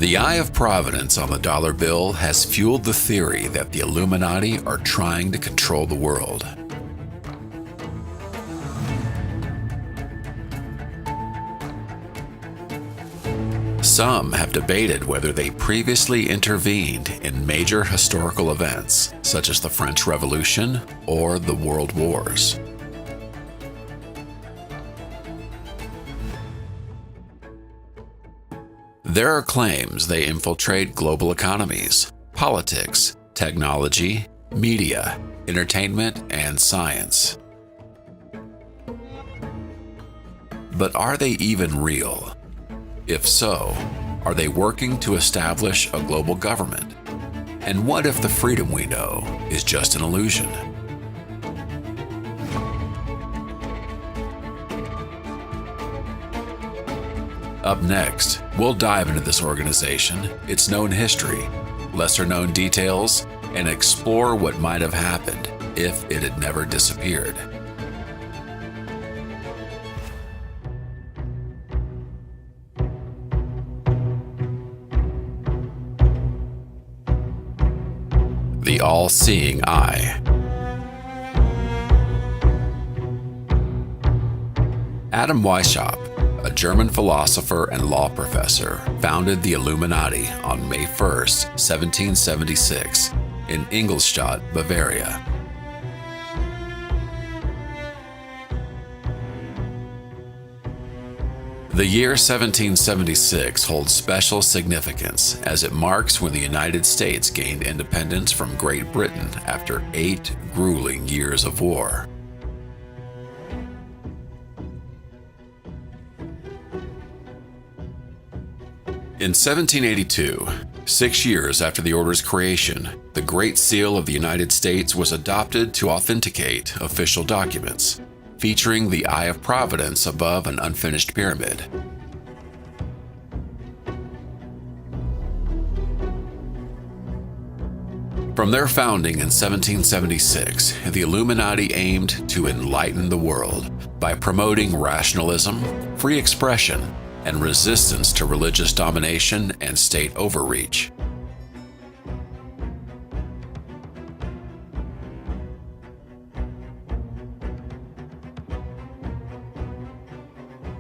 The eye of providence on the dollar bill has fueled the theory that the Illuminati are trying to control the world. Some have debated whether they previously intervened in major historical events, such as the French Revolution or the World Wars. There are claims they infiltrate global economies, politics, technology, media, entertainment, and science. But are they even real? If so, are they working to establish a global government? And what if the freedom we know is just an illusion? Up next, we'll dive into this organization, its known history, lesser-known details, and explore what might have happened if it had never disappeared. The all-seeing eye. Adam Weishaupt, a German philosopher and law professor, founded the Illuminati on May 1, 1776, in Ingolstadt, Bavaria. The year 1776 holds special significance as it marks when the United States gained independence from Great Britain after 8 grueling years of war. In 1782, 6 years after the order's creation, the Great Seal of the United States was adopted to authenticate official documents, featuring the Eye of Providence above an unfinished pyramid. From their founding in 1776, the Illuminati aimed to enlighten the world by promoting rationalism, free expression, and resistance to religious domination and state overreach.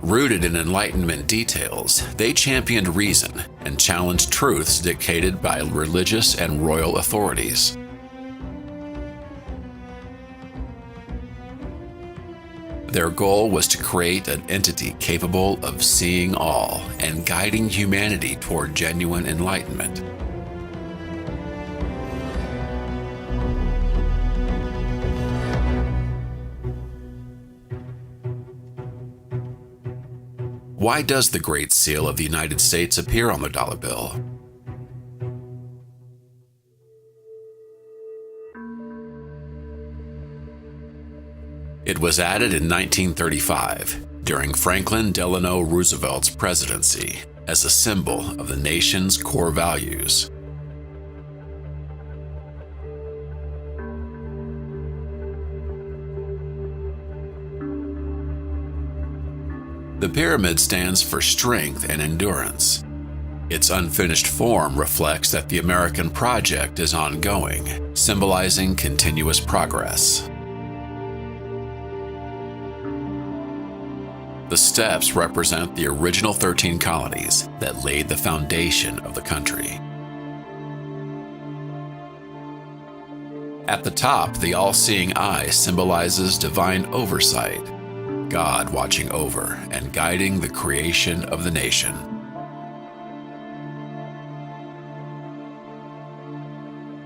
Rooted in Enlightenment details, they championed reason and challenged truths dictated by religious and royal authorities. Their goal was to create an entity capable of seeing all and guiding humanity toward genuine enlightenment. Why does the Great Seal of the United States appear on the dollar bill? It was added in 1935, during Franklin Delano Roosevelt's presidency, as a symbol of the nation's core values. The pyramid stands for strength and endurance. Its unfinished form reflects that the American project is ongoing, symbolizing continuous progress. The steps represent the original 13 colonies that laid the foundation of the country. At the top, the all-seeing eye symbolizes divine oversight, God watching over and guiding the creation of the nation.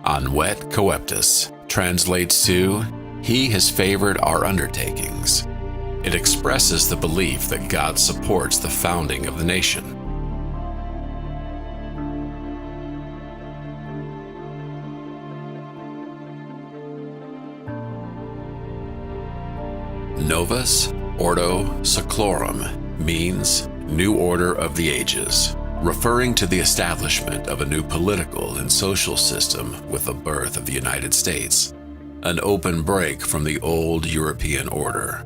Anwet Coeptus translates to, He has favored our undertakings. It expresses the belief that God supports the founding of the nation. Novus Ordo Seclorum means New Order of the Ages, referring to the establishment of a new political and social system with the birth of the United States, an open break from the old European order.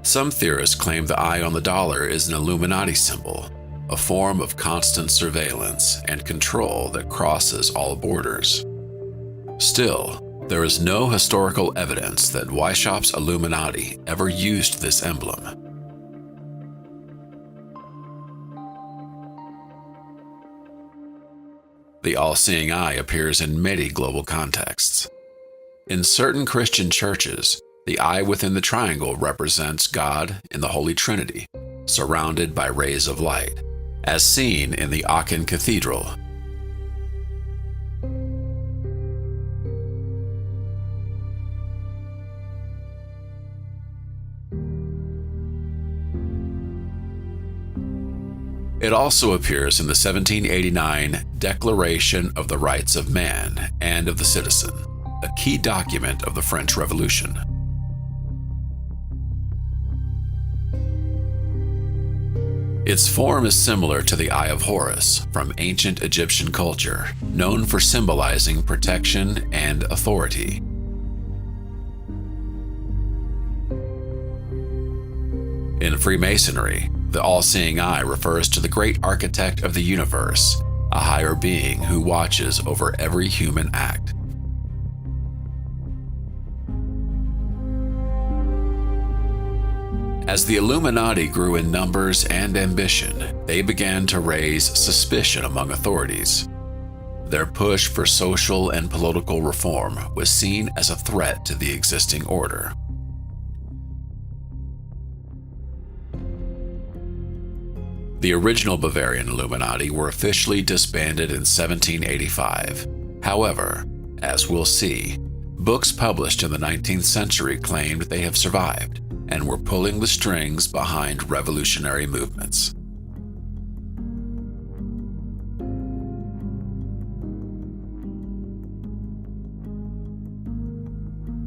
Some theorists claim the eye on the dollar is an Illuminati symbol, a form of constant surveillance and control that crosses all borders. Still, there is no historical evidence that Weishaupt's Illuminati ever used this emblem. The all-seeing eye appears in many global contexts. In certain Christian churches, the eye within the triangle represents God in the Holy Trinity, surrounded by rays of light, as seen in the Aachen Cathedral. It also appears in the 1789 Declaration of the Rights of Man and of the Citizen, a key document of the French Revolution. Its form is similar to the Eye of Horus from ancient Egyptian culture, known for symbolizing protection and authority. In Freemasonry, the all-seeing eye refers to the great architect of the universe, a higher being who watches over every human act. As the Illuminati grew in numbers and ambition, they began to raise suspicion among authorities. Their push for social and political reform was seen as a threat to the existing order. The original Bavarian Illuminati were officially disbanded in 1785. However, as we'll see, books published in the 19th century claimed they have survived and were pulling the strings behind revolutionary movements.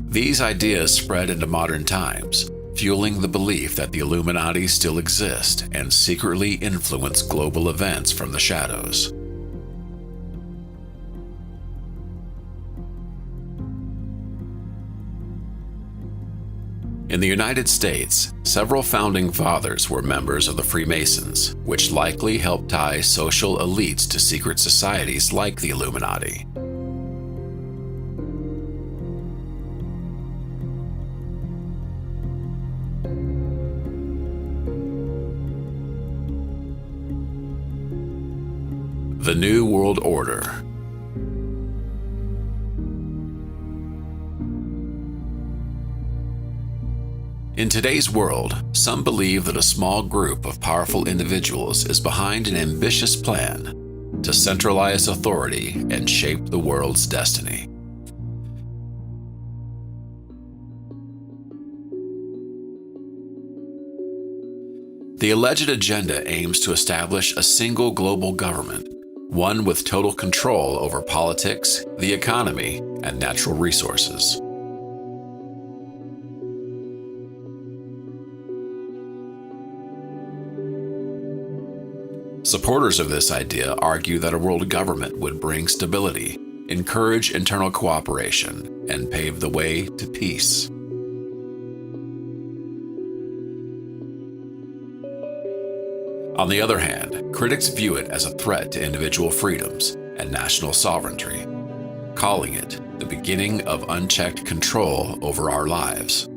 These ideas spread into modern times, fueling the belief that the Illuminati still exist and secretly influence global events from the shadows. In the United States, several founding fathers were members of the Freemasons, which likely helped tie social elites to secret societies like the Illuminati. The New World Order. In today's world, some believe that a small group of powerful individuals is behind an ambitious plan to centralize authority and shape the world's destiny. The alleged agenda aims to establish a single global government, one with total control over politics, the economy, and natural resources. Supporters of this idea argue that a world government would bring stability, encourage internal cooperation, and pave the way to peace. On the other hand, critics view it as a threat to individual freedoms and national sovereignty, calling it the beginning of unchecked control over our lives.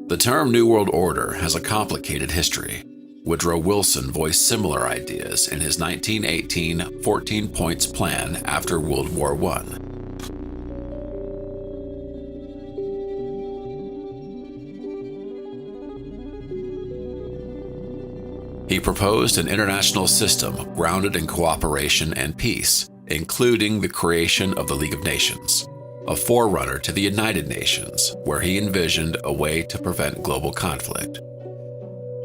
The term New World Order has a complicated history. Woodrow Wilson voiced similar ideas in his 1918 14 Points Plan after World War I. He proposed an international system grounded in cooperation and peace, including the creation of the League of Nations, a forerunner to the United Nations, where he envisioned a way to prevent global conflict.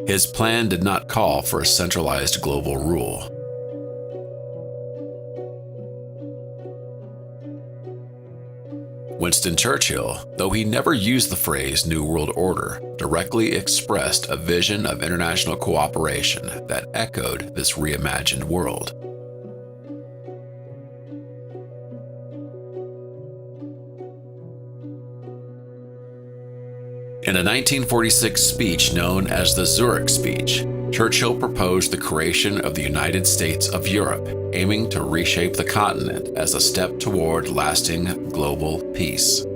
His plan did not call for a centralized global rule. Winston Churchill, though he never used the phrase New World Order, directly expressed a vision of international cooperation that echoed this reimagined world. In a 1946 speech known as the Zurich Speech, Churchill proposed the creation of the United States of Europe, aiming to reshape the continent as a step toward lasting global peace.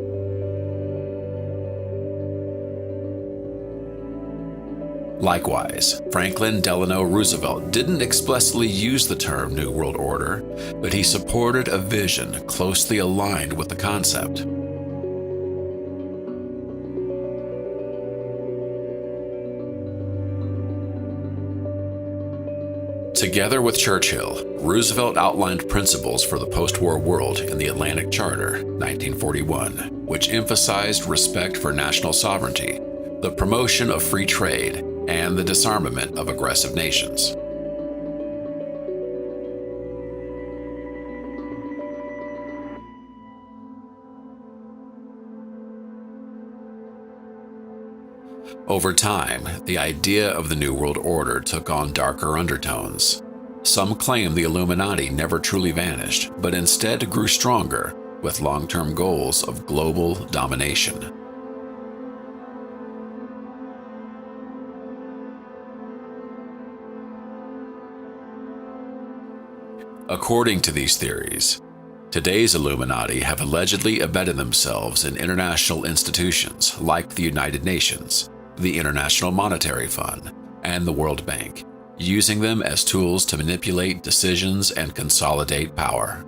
Likewise, Franklin Delano Roosevelt didn't explicitly use the term New World Order, but he supported a vision closely aligned with the concept. Together with Churchill, Roosevelt outlined principles for the post-war world in the Atlantic Charter, 1941, which emphasized respect for national sovereignty, the promotion of free trade, and the disarmament of aggressive nations. Over time, the idea of the New World Order took on darker undertones. Some claim the Illuminati never truly vanished, but instead grew stronger with long-term goals of global domination. According to these theories, today's Illuminati have allegedly embedded themselves in international institutions like the United Nations, the International Monetary Fund, and the World Bank, using them as tools to manipulate decisions and consolidate power.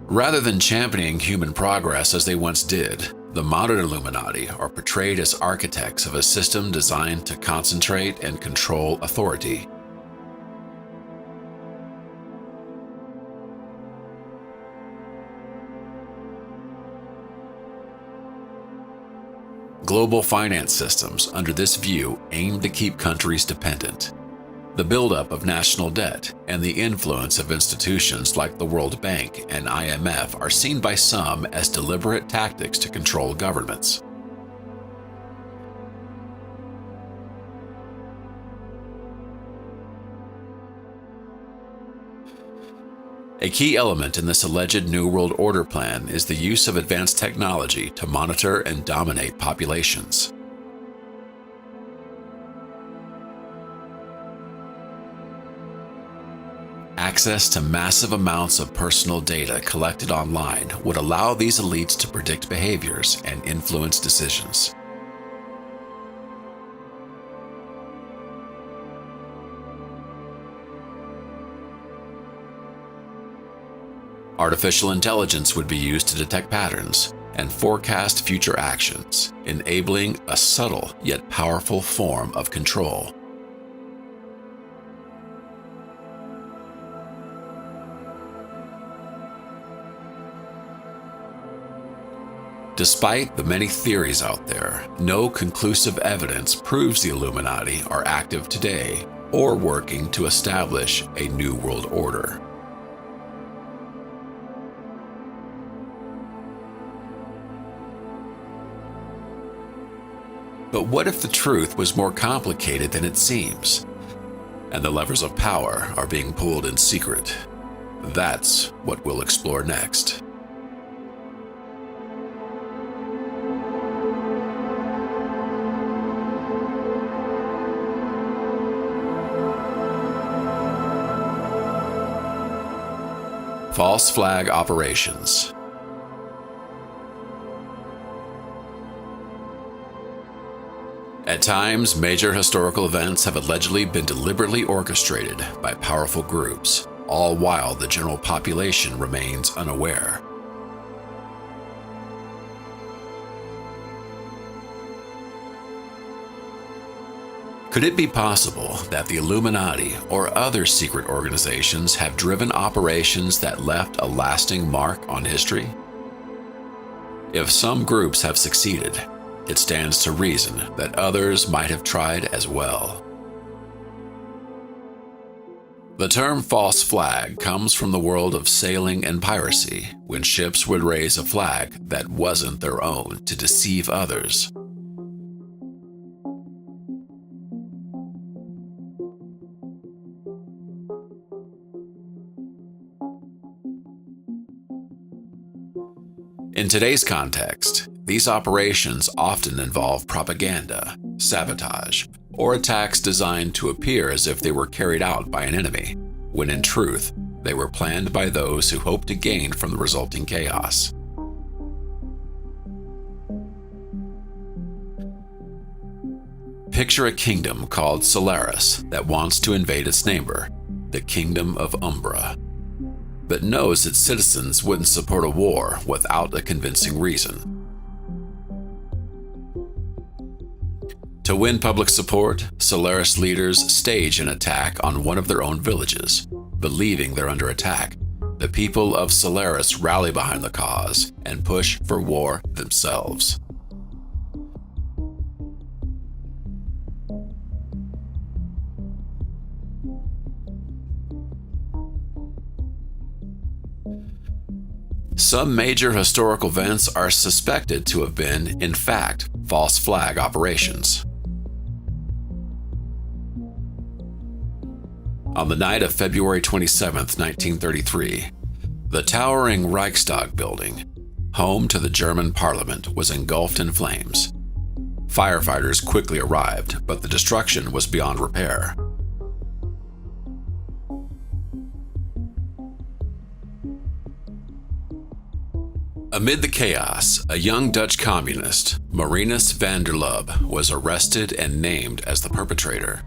Rather than championing human progress as they once did, the modern Illuminati are portrayed as architects of a system designed to concentrate and control authority. Global finance systems, under this view, aim to keep countries dependent. The buildup of national debt and the influence of institutions like the World Bank and IMF are seen by some as deliberate tactics to control governments. A key element in this alleged New World Order plan is the use of advanced technology to monitor and dominate populations. Access to massive amounts of personal data collected online would allow these elites to predict behaviors and influence decisions. Artificial intelligence would be used to detect patterns and forecast future actions, enabling a subtle yet powerful form of control. Despite the many theories out there, no conclusive evidence proves the Illuminati are active today or working to establish a new world order. But what if the truth was more complicated than it seems, and the levers of power are being pulled in secret? That's what we'll explore next. False flag operations. At times, major historical events have allegedly been deliberately orchestrated by powerful groups, all while the general population remains unaware. Could it be possible that the Illuminati or other secret organizations have driven operations that left a lasting mark on history? If some groups have succeeded, it stands to reason that others might have tried as well. The term false flag comes from the world of sailing and piracy, when ships would raise a flag that wasn't their own to deceive others. In today's context, these operations often involve propaganda, sabotage, or attacks designed to appear as if they were carried out by an enemy, when in truth, they were planned by those who hoped to gain from the resulting chaos. Picture a kingdom called Solaris that wants to invade its neighbor, the Kingdom of Umbra, but knows its citizens wouldn't support a war without a convincing reason. To win public support, Solaris leaders stage an attack on one of their own villages. Believing they're under attack, the people of Solaris rally behind the cause and push for war themselves. Some major historical events are suspected to have been, in fact, false flag operations. On the night of February 27, 1933, the towering Reichstag building, home to the German parliament, was engulfed in flames. Firefighters quickly arrived, but the destruction was beyond repair. Amid the chaos, a young Dutch communist, Marinus van der Lubbe, was arrested and named as the perpetrator.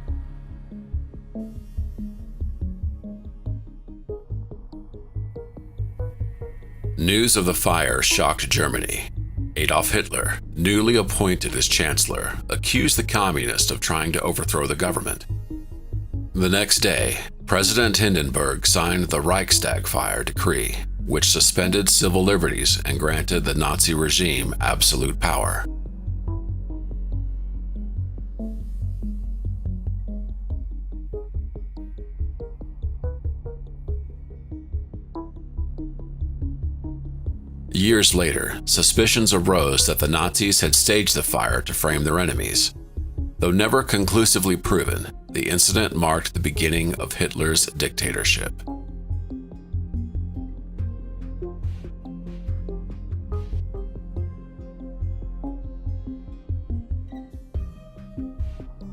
News of the fire shocked Germany. Adolf Hitler, newly appointed as chancellor, accused the communists of trying to overthrow the government. The next day, President Hindenburg signed the Reichstag Fire Decree, which suspended civil liberties and granted the Nazi regime absolute power. Years later, suspicions arose that the Nazis had staged the fire to frame their enemies. Though never conclusively proven, the incident marked the beginning of Hitler's dictatorship.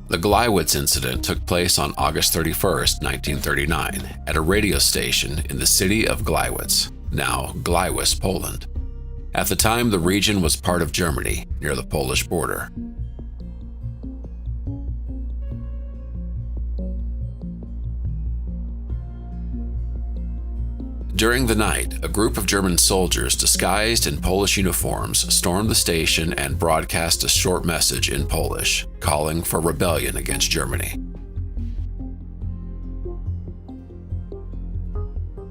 The Gleiwitz incident took place on August 31, 1939, at a radio station in the city of Gleiwitz, now Gliwice, Poland. At the time, the region was part of Germany, near the Polish border. During the night, a group of German soldiers disguised in Polish uniforms stormed the station and broadcast a short message in Polish, calling for rebellion against Germany.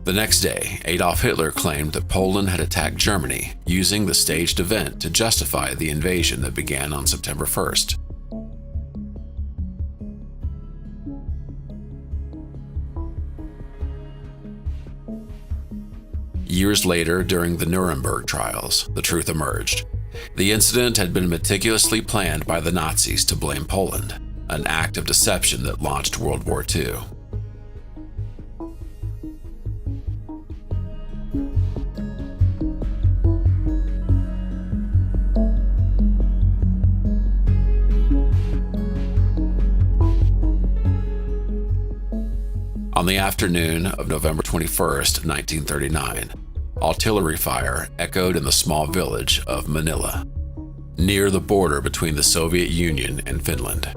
The next day, Adolf Hitler claimed that Poland had attacked Germany, using the staged event to justify the invasion that began on September 1st. Years later, during the Nuremberg trials, the truth emerged. The incident had been meticulously planned by the Nazis to blame Poland, an act of deception that launched World War II. On the afternoon of November 21, 1939, artillery fire echoed in the small village of Manila, near the border between the Soviet Union and Finland.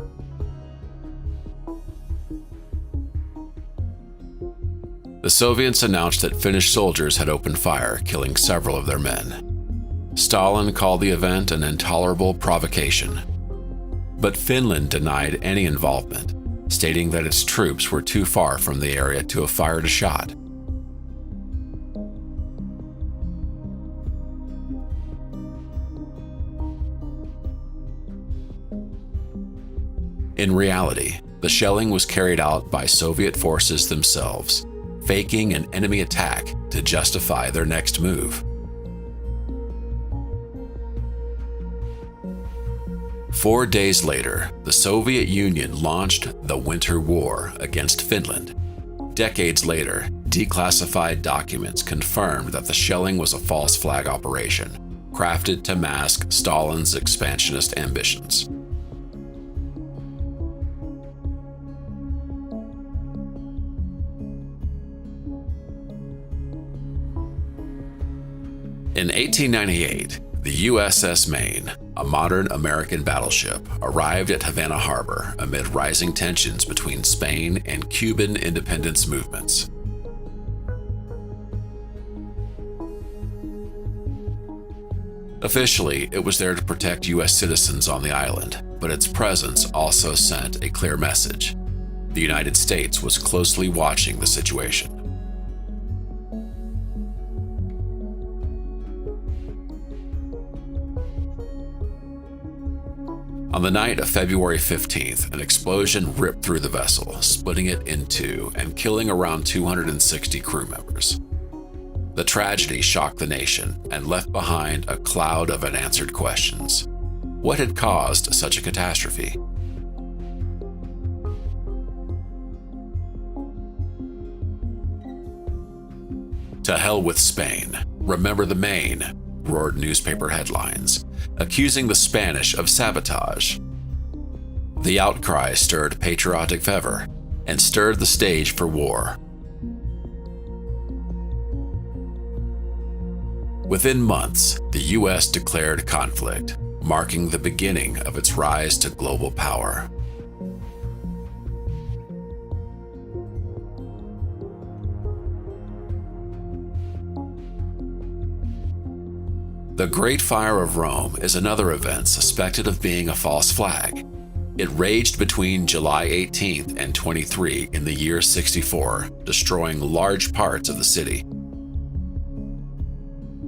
The Soviets announced that Finnish soldiers had opened fire, killing several of their men. Stalin called the event an intolerable provocation, but Finland denied any involvement, stating that its troops were too far from the area to have fired a shot. In reality, the The shelling was carried out by Soviet forces themselves, faking an enemy attack to justify their next move. 4 days later, the Soviet Union launched the Winter War against Finland. Decades later, declassified documents confirmed that the shelling was a false flag operation, crafted to mask Stalin's expansionist ambitions. In 1898, the USS Maine, a modern American battleship, arrived at Havana Harbor amid rising tensions between Spain and Cuban independence movements. Officially, it was there to protect U.S. citizens on the island, but its presence also sent a clear message. The United States was closely watching the situation. On the night of February 15th, an explosion ripped through the vessel, splitting it in two and killing around 260 crew members. The tragedy shocked the nation and left behind a cloud of unanswered questions. What had caused such a catastrophe? To hell with Spain. Remember the Maine, roared newspaper headlines, accusing the Spanish of sabotage. The outcry stirred patriotic fervor and stirred the stage for war. Within months, the U.S. declared conflict, marking the beginning of its rise to global power. The Great Fire of Rome is another event suspected of being a false flag. It raged between July 18th and 23 in the year 64, destroying large parts of the city.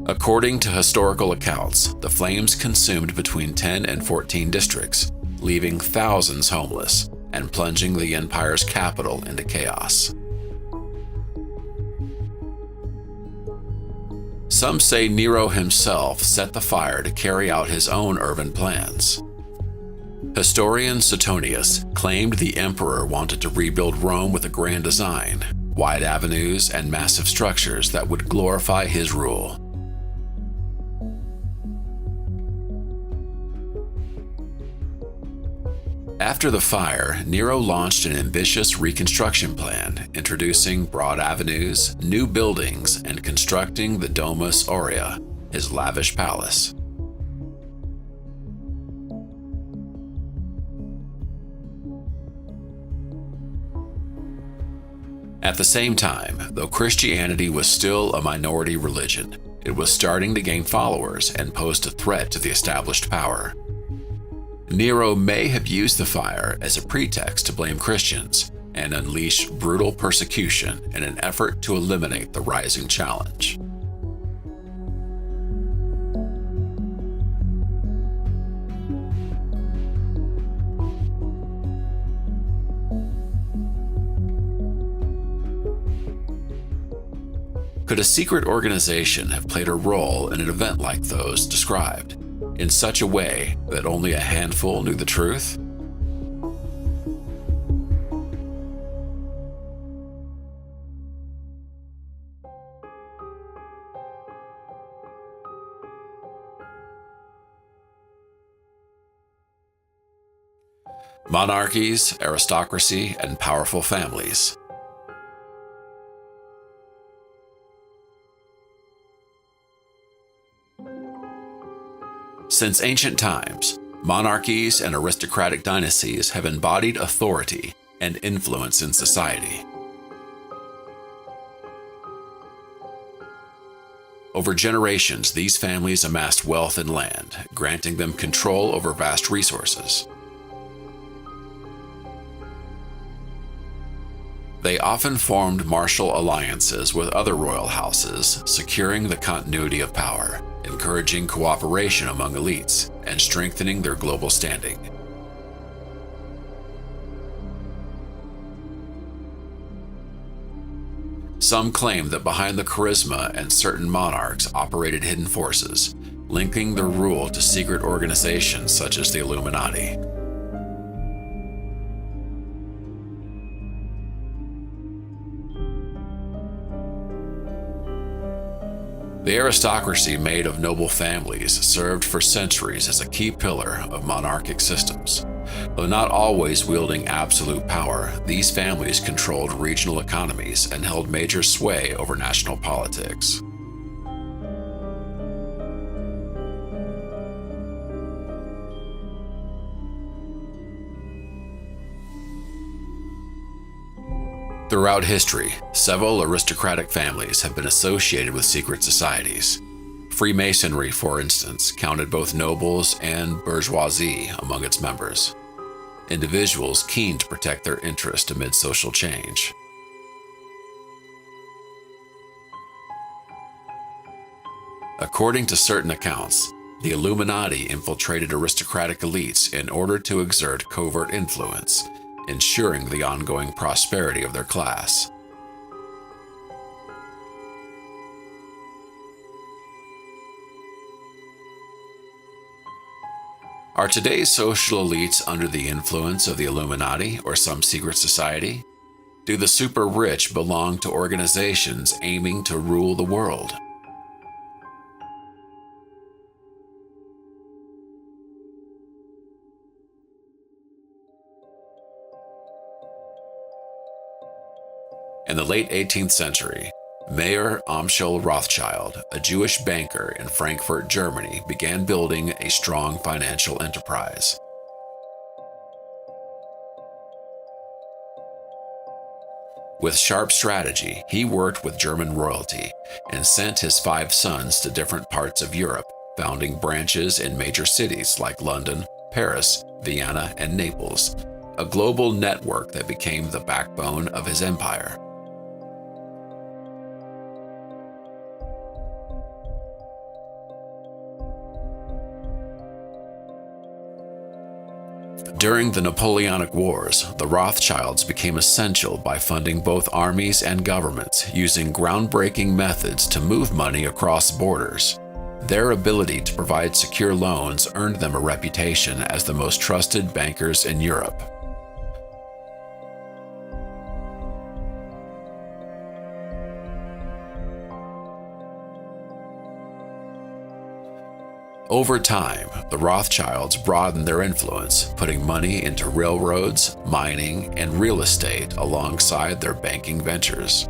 According to historical accounts, the flames consumed between 10 and 14 districts, leaving thousands homeless and plunging the empire's capital into chaos. Some say Nero himself set the fire to carry out his own urban plans. Historian Suetonius claimed the emperor wanted to rebuild Rome with a grand design, wide avenues, and massive structures that would glorify his rule. After the fire, Nero launched an ambitious reconstruction plan, introducing broad avenues, new buildings, and constructing the Domus Aurea, his lavish palace. At the same time, though Christianity was still a minority religion, it was starting to gain followers and posed a threat to the established power. Nero may have used the fire as a pretext to blame Christians and unleash brutal persecution in an effort to eliminate the rising challenge. Could a secret organization have played a role in an event like those described, in such a way that only a handful knew the truth? Monarchies, aristocracy, and powerful families. Since ancient times, monarchies and aristocratic dynasties have embodied authority and influence in society. Over generations, these families amassed wealth and land, granting them control over vast resources. They often formed martial alliances with other royal houses, securing the continuity of power, encouraging cooperation among elites, and strengthening their global standing. Some claim that behind the charisma and certain monarchs operated hidden forces, linking their rule to secret organizations such as the Illuminati. The aristocracy made of noble families served for centuries as a key pillar of monarchic systems. Though not always wielding absolute power, these families controlled regional economies and held major sway over national politics. Throughout history, several aristocratic families have been associated with secret societies. Freemasonry, for instance, counted both nobles and bourgeoisie among its members, individuals keen to protect their interest amid social change. According to certain accounts, the Illuminati infiltrated aristocratic elites in order to exert covert influence, ensuring the ongoing prosperity of their class. Are today's social elites under the influence of the Illuminati or some secret society? Do the super rich belong to organizations aiming to rule the world? In the late 18th century, Mayer Amschel Rothschild, a Jewish banker in Frankfurt, Germany, began building a strong financial enterprise. With sharp strategy, he worked with German royalty and sent his 5 sons to different parts of Europe, founding branches in major cities like London, Paris, Vienna, and Naples, a global network that became the backbone of his empire. During the Napoleonic Wars, the Rothschilds became essential by funding both armies and governments, using groundbreaking methods to move money across borders. Their ability to provide secure loans earned them a reputation as the most trusted bankers in Europe. Over time, the Rothschilds broadened their influence, putting money into railroads, mining, and real estate alongside their banking ventures.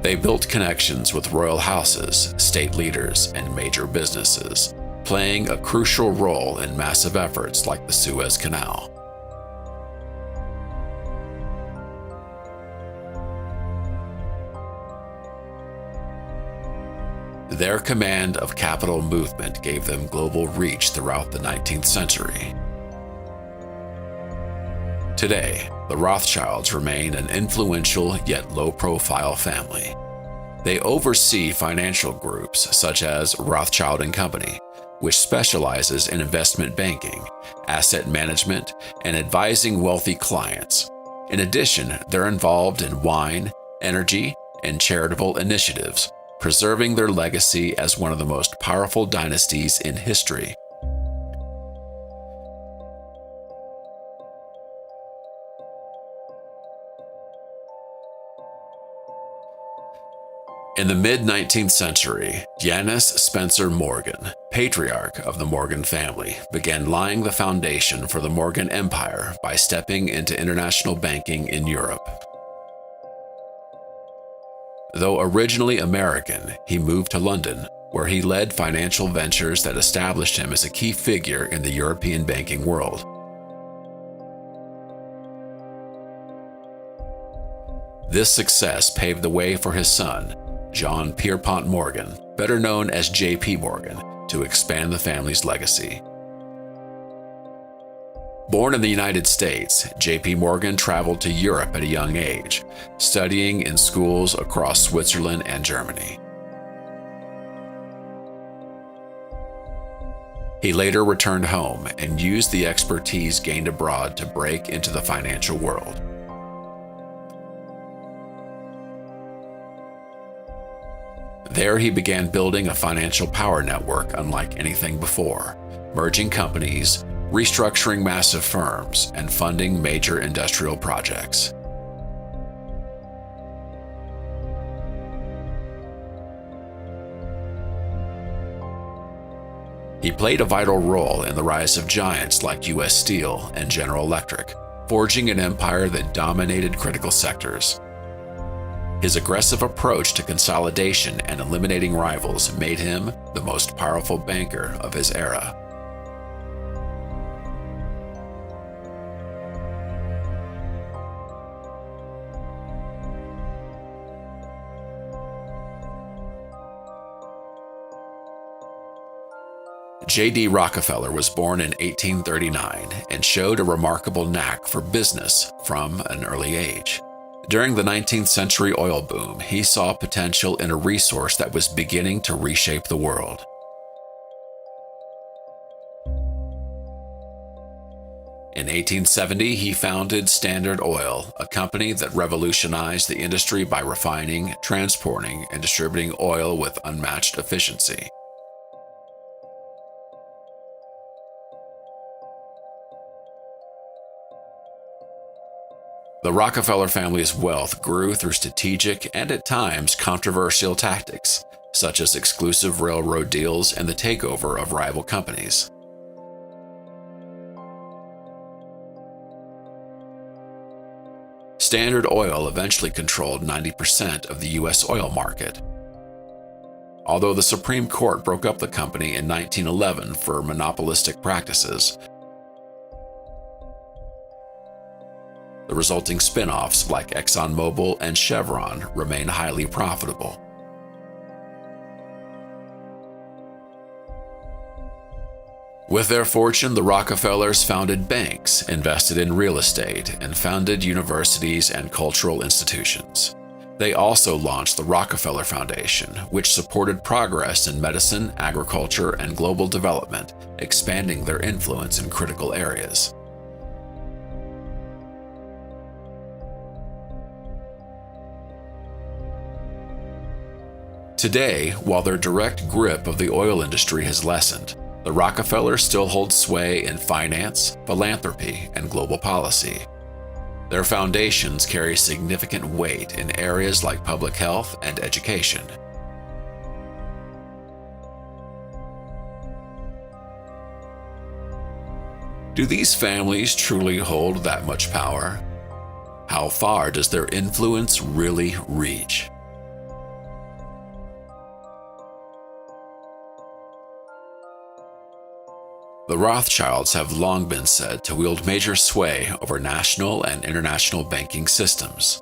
They built connections with royal houses, state leaders, and major businesses, playing a crucial role in massive efforts like the Suez Canal. Their command of capital movement gave them global reach throughout the 19th century. Today, the Rothschilds remain an influential yet low-profile family. They oversee financial groups such as Rothschild & Company, which specializes in investment banking, asset management, and advising wealthy clients. In addition, they're involved in wine, energy, and charitable initiatives, preserving their legacy as one of the most powerful dynasties in history. In the mid-19th century, Janus Spencer Morgan, patriarch of the Morgan family, began laying the foundation for the Morgan Empire by stepping into international banking in Europe. Though originally American, he moved to London, where he led financial ventures that established him as a key figure in the European banking world. This success paved the way for his son, John Pierpont Morgan, better known as J.P. Morgan, to expand the family's legacy. Born in the United States, J.P. Morgan traveled to Europe at a young age, studying in schools across Switzerland and Germany. He later returned home and used the expertise gained abroad to break into the financial world. There he began building a financial power network unlike anything before, merging companies, restructuring massive firms, and funding major industrial projects. He played a vital role in the rise of giants like U.S. Steel and General Electric, forging an empire that dominated critical sectors. His aggressive approach to consolidation and eliminating rivals made him the most powerful banker of his era. J.D. Rockefeller was born in 1839 and showed a remarkable knack for business from an early age. During the 19th century oil boom, he saw potential in a resource that was beginning to reshape the world. In 1870, he founded Standard Oil, a company that revolutionized the industry by refining, transporting, and distributing oil with unmatched efficiency. The Rockefeller family's wealth grew through strategic and at times controversial tactics, such as exclusive railroad deals and the takeover of rival companies. Standard Oil eventually controlled 90% of the U.S. oil market. Although the Supreme Court broke up the company in 1911 for monopolistic practices, the resulting spin-offs like ExxonMobil and Chevron remain highly profitable. With their fortune, the Rockefellers founded banks, invested in real estate, and founded universities and cultural institutions. They also launched the Rockefeller Foundation, which supported progress in medicine, agriculture, and global development, expanding their influence in critical areas. Today, while their direct grip of the oil industry has lessened, the Rockefellers still hold sway in finance, philanthropy, and global policy. Their foundations carry significant weight in areas like public health and education. Do these families truly hold that much power? How far does their influence really reach? The Rothschilds have long been said to wield major sway over national and international banking systems.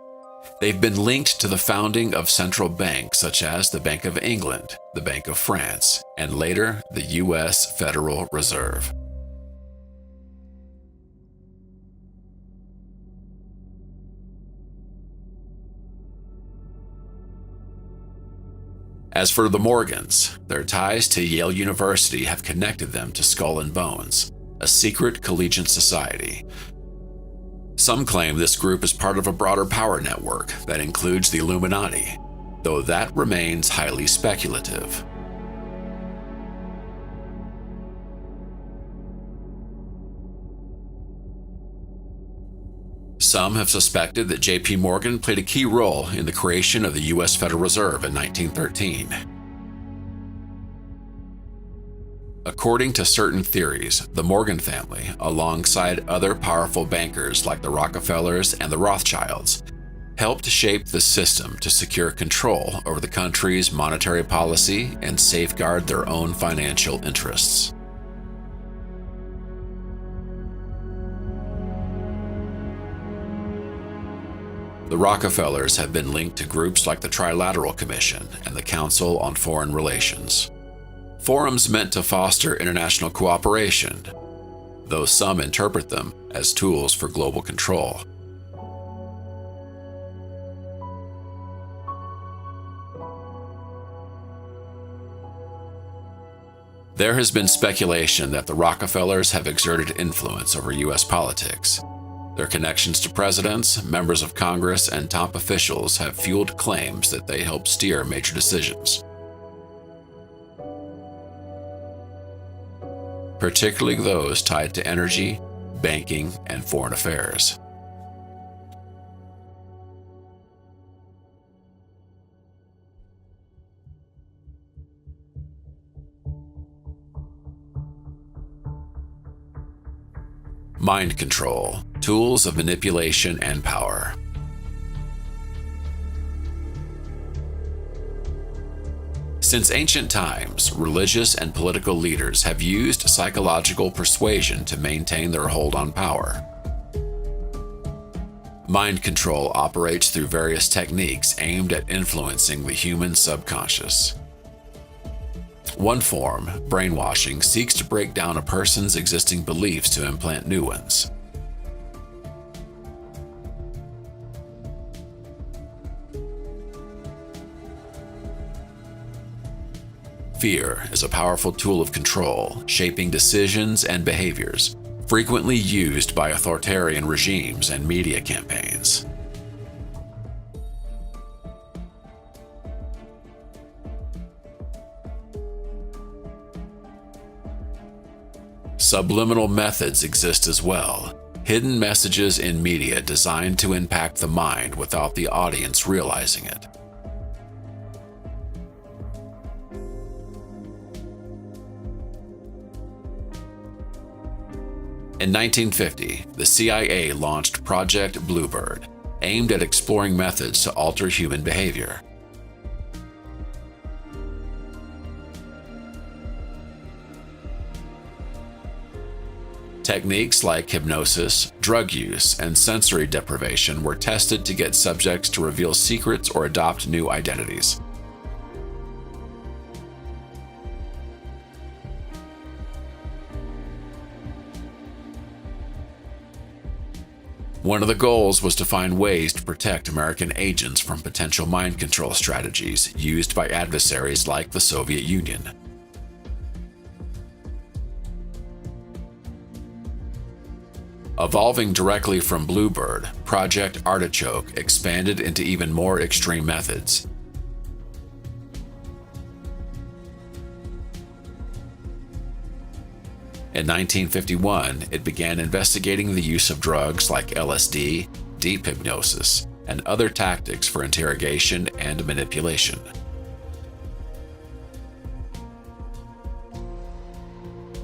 They've been linked to the founding of central banks such as the Bank of England, the Bank of France, and later the U.S. Federal Reserve. As for the Morgans, their ties to Yale University have connected them to Skull and Bones, a secret collegiate society. Some claim this group is part of a broader power network that includes the Illuminati, though that remains highly speculative. Some have suspected that J.P. Morgan played a key role in the creation of the U.S. Federal Reserve in 1913. According to certain theories, the Morgan family, alongside other powerful bankers like the Rockefellers and the Rothschilds, helped shape the system to secure control over the country's monetary policy and safeguard their own financial interests. The Rockefellers have been linked to groups like the Trilateral Commission and the Council on Foreign Relations, forums meant to foster international cooperation, though some interpret them as tools for global control. There has been speculation that the Rockefellers have exerted influence over U.S. politics. Their connections to presidents, members of Congress, and top officials have fueled claims that they helped steer major decisions, particularly those tied to energy, banking, and foreign affairs. Mind control, tools of manipulation and power. Since ancient times, religious and political leaders have used psychological persuasion to maintain their hold on power. Mind control operates through various techniques aimed at influencing the human subconscious. One form, brainwashing, seeks to break down a person's existing beliefs to implant new ones. Fear is a powerful tool of control, shaping decisions and behaviors, frequently used by authoritarian regimes and media campaigns. Subliminal methods exist as well, hidden messages in media designed to impact the mind without the audience realizing it. In 1950, the CIA launched Project Bluebird, aimed at exploring methods to alter human behavior. Techniques like hypnosis, drug use, and sensory deprivation were tested to get subjects to reveal secrets or adopt new identities. One of the goals was to find ways to protect American agents from potential mind control strategies used by adversaries like the Soviet Union. Evolving directly from Bluebird, Project Artichoke expanded into even more extreme methods. In 1951, it began investigating the use of drugs like LSD, deep hypnosis, and other tactics for interrogation and manipulation.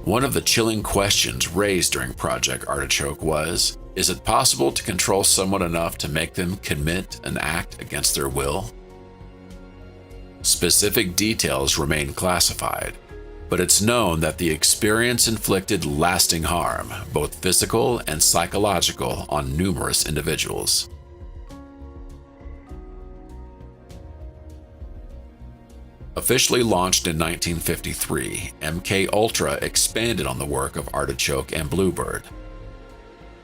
One of the chilling questions raised during Project Artichoke was, is it possible to control someone enough to make them commit an act against their will? Specific details remain classified, but it's known that the experience inflicted lasting harm, both physical and psychological, on numerous individuals. Officially launched in 1953, MK expanded on the work of Artichoke and Bluebird.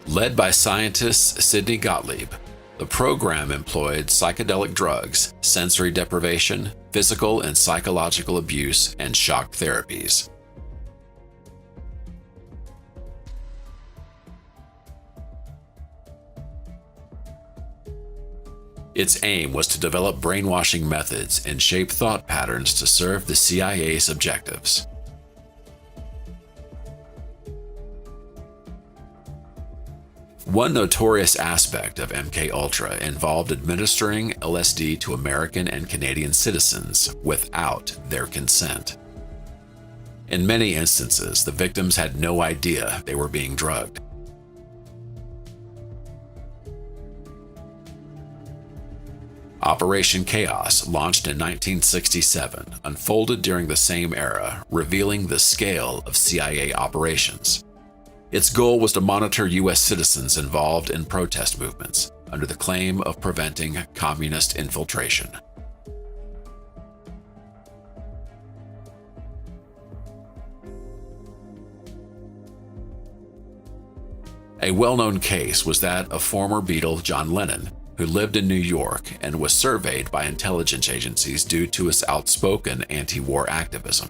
Led by scientist Sidney Gottlieb, the program employed psychedelic drugs, sensory deprivation, physical and psychological abuse, and shock therapies. Its aim was to develop brainwashing methods and shape thought patterns to serve the CIA's objectives. One notorious aspect of MK involved administering LSD to American and Canadian citizens without their consent. In many instances, the victims had no idea they were being drugged. Operation Chaos, launched in 1967, unfolded during the same era, revealing the scale of CIA operations. Its goal was to monitor U.S. citizens involved in protest movements, under the claim of preventing communist infiltration. A well-known case was that of former Beatle John Lennon, who lived in New York and was surveyed by intelligence agencies due to his outspoken anti-war activism.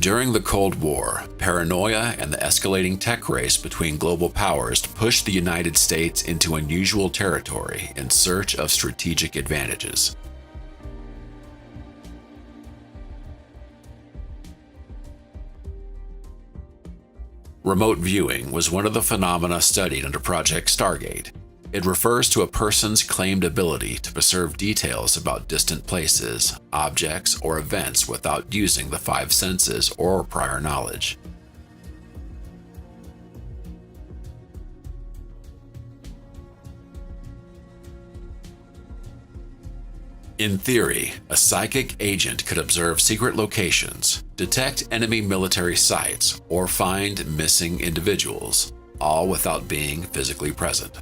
During the Cold War, paranoia and the escalating tech race between global powers pushed the United States into unusual territory in search of strategic advantages. Remote viewing was one of the phenomena studied under Project Stargate. It refers to a person's claimed ability to preserve details about distant places, objects, or events without using the five senses or prior knowledge. In theory, a psychic agent could observe secret locations, detect enemy military sites, or find missing individuals, all without being physically present.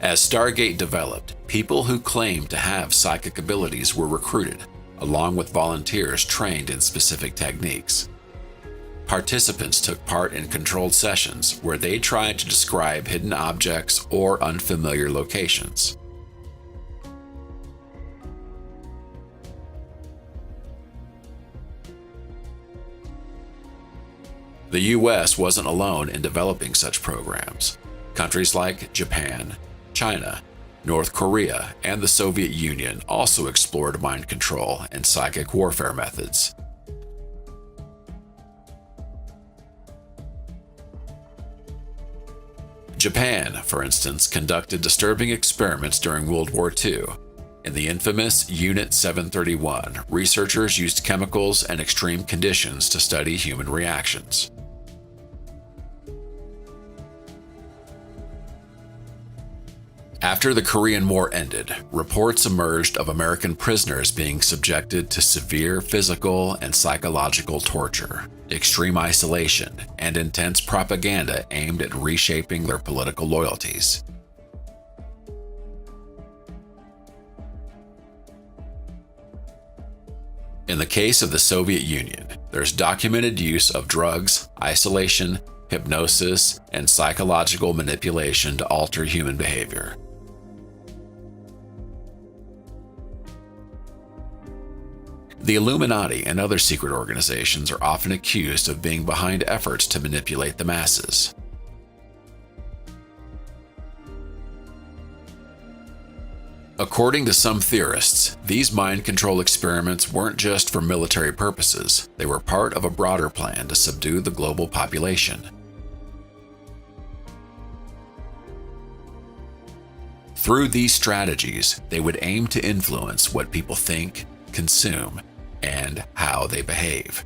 As Stargate developed, people who claimed to have psychic abilities were recruited, along with volunteers trained in specific techniques. Participants took part in controlled sessions where they tried to describe hidden objects or unfamiliar locations. The US wasn't alone in developing such programs. Countries like Japan, China, North Korea, and the Soviet Union also explored mind control and psychic warfare methods. Japan, for instance, conducted disturbing experiments during World War II. In the infamous Unit 731, researchers used chemicals and extreme conditions to study human reactions. After the Korean War ended, reports emerged of American prisoners being subjected to severe physical and psychological torture, extreme isolation, and intense propaganda aimed at reshaping their political loyalties. In the case of the Soviet Union, there's documented use of drugs, isolation, hypnosis, and psychological manipulation to alter human behavior. The Illuminati and other secret organizations are often accused of being behind efforts to manipulate the masses. According to some theorists, these mind control experiments weren't just for military purposes, they were part of a broader plan to subdue the global population. Through these strategies, they would aim to influence what people think, consume, and how they behave.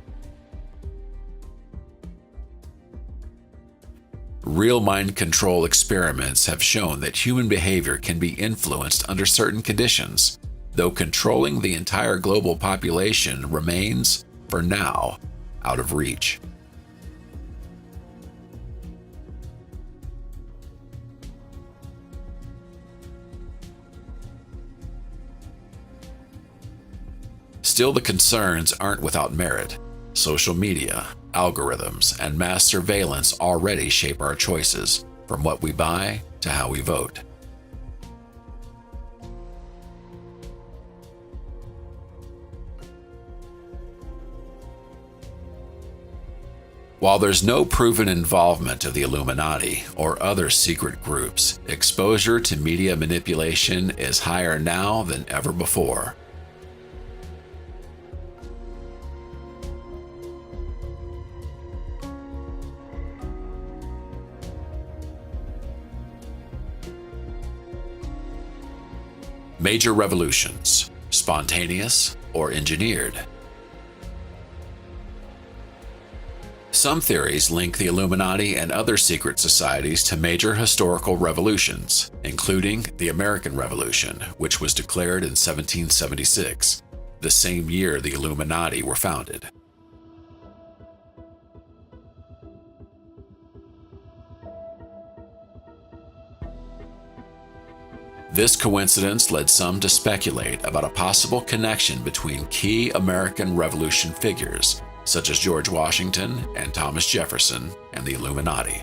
Real mind control experiments have shown that human behavior can be influenced under certain conditions, though controlling the entire global population remains, for now, out of reach. Still, the concerns aren't without merit. Social media, algorithms, and mass surveillance already shape our choices, from what we buy to how we vote. While there's no proven involvement of the Illuminati or other secret groups, exposure to media manipulation is higher now than ever before. Major revolutions, spontaneous or engineered. Some theories link the Illuminati and other secret societies to major historical revolutions, including the American Revolution, which was declared in 1776, the same year the Illuminati were founded. This coincidence led some to speculate about a possible connection between key American Revolution figures, such as George Washington and Thomas Jefferson, and the Illuminati.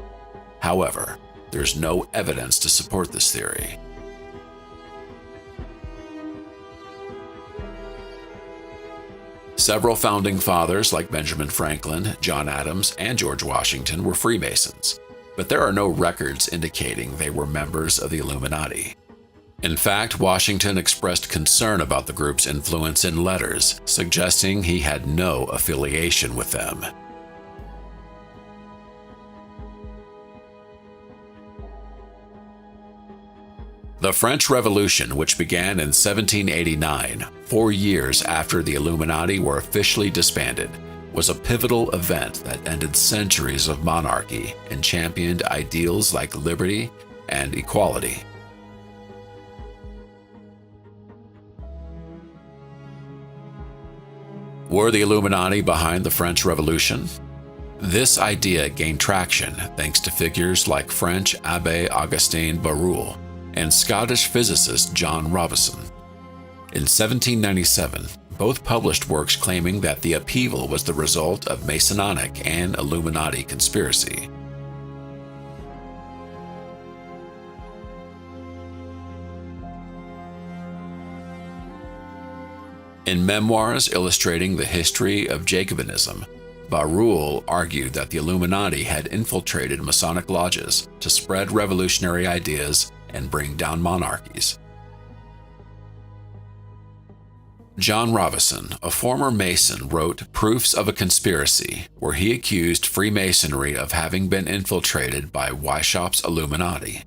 However, there's no evidence to support this theory. Several founding fathers like Benjamin Franklin, John Adams, and George Washington were Freemasons, but there are no records indicating they were members of the Illuminati. In fact, Washington expressed concern about the group's influence in letters, suggesting he had no affiliation with them. The French Revolution, which began in 1789, 4 years after the Illuminati were officially disbanded, was a pivotal event that ended centuries of monarchy and championed ideals like liberty and equality. Were the Illuminati behind the French Revolution? This idea gained traction thanks to figures like French Abbé Augustin Barruel and Scottish physicist John Robison. In 1797, both published works claiming that the upheaval was the result of Masonic and Illuminati conspiracy. In memoirs illustrating the history of Jacobinism, Barruel argued that the Illuminati had infiltrated Masonic lodges to spread revolutionary ideas and bring down monarchies. John Robison, a former Mason, wrote Proofs of a Conspiracy, where he accused Freemasonry of having been infiltrated by Weishaupt's Illuminati.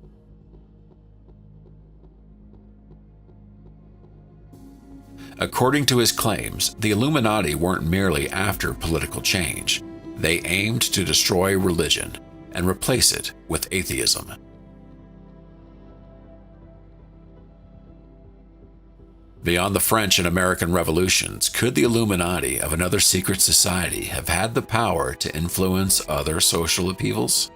According to his claims, the Illuminati weren't merely after political change. They aimed to destroy religion and replace it with atheism. Beyond the French and American revolutions, could the Illuminati of another secret society have had the power to influence other social upheavals?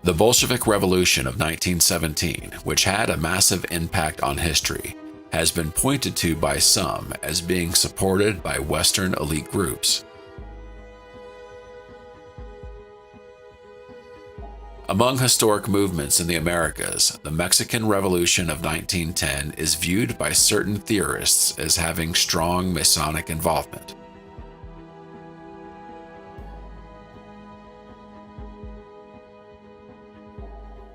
The Bolshevik Revolution of 1917, which had a massive impact on history, has been pointed to by some as being supported by Western elite groups. Among historic movements in the Americas, the Mexican Revolution of 1910 is viewed by certain theorists as having strong Masonic involvement.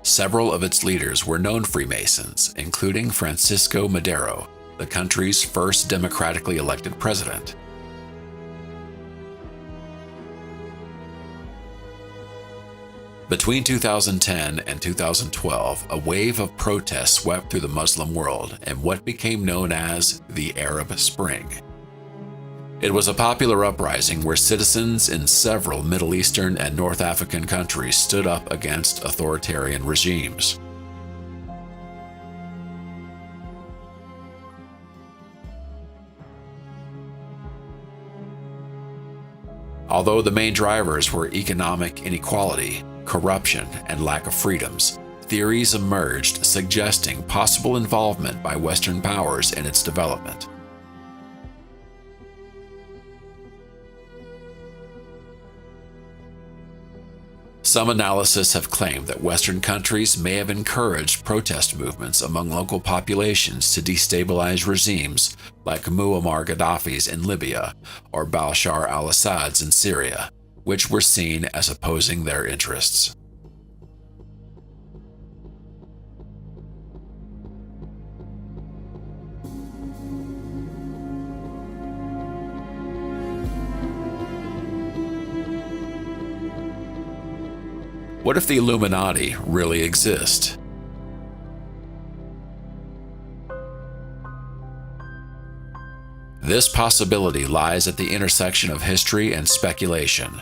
Several of its leaders were known Freemasons, including Francisco Madero, the country's first democratically elected president. Between 2010 and 2012, a wave of protests swept through the Muslim world in what became known as the Arab Spring. It was a popular uprising where citizens in several Middle Eastern and North African countries stood up against authoritarian regimes. Although the main drivers were economic inequality, corruption, and lack of freedoms, theories emerged suggesting possible involvement by Western powers in its development. Some analysts have claimed that Western countries may have encouraged protest movements among local populations to destabilize regimes like Muammar Gaddafi's in Libya or Bashar al-Assad's in Syria, which were seen as opposing their interests. What if the Illuminati really exist? This possibility lies at the intersection of history and speculation.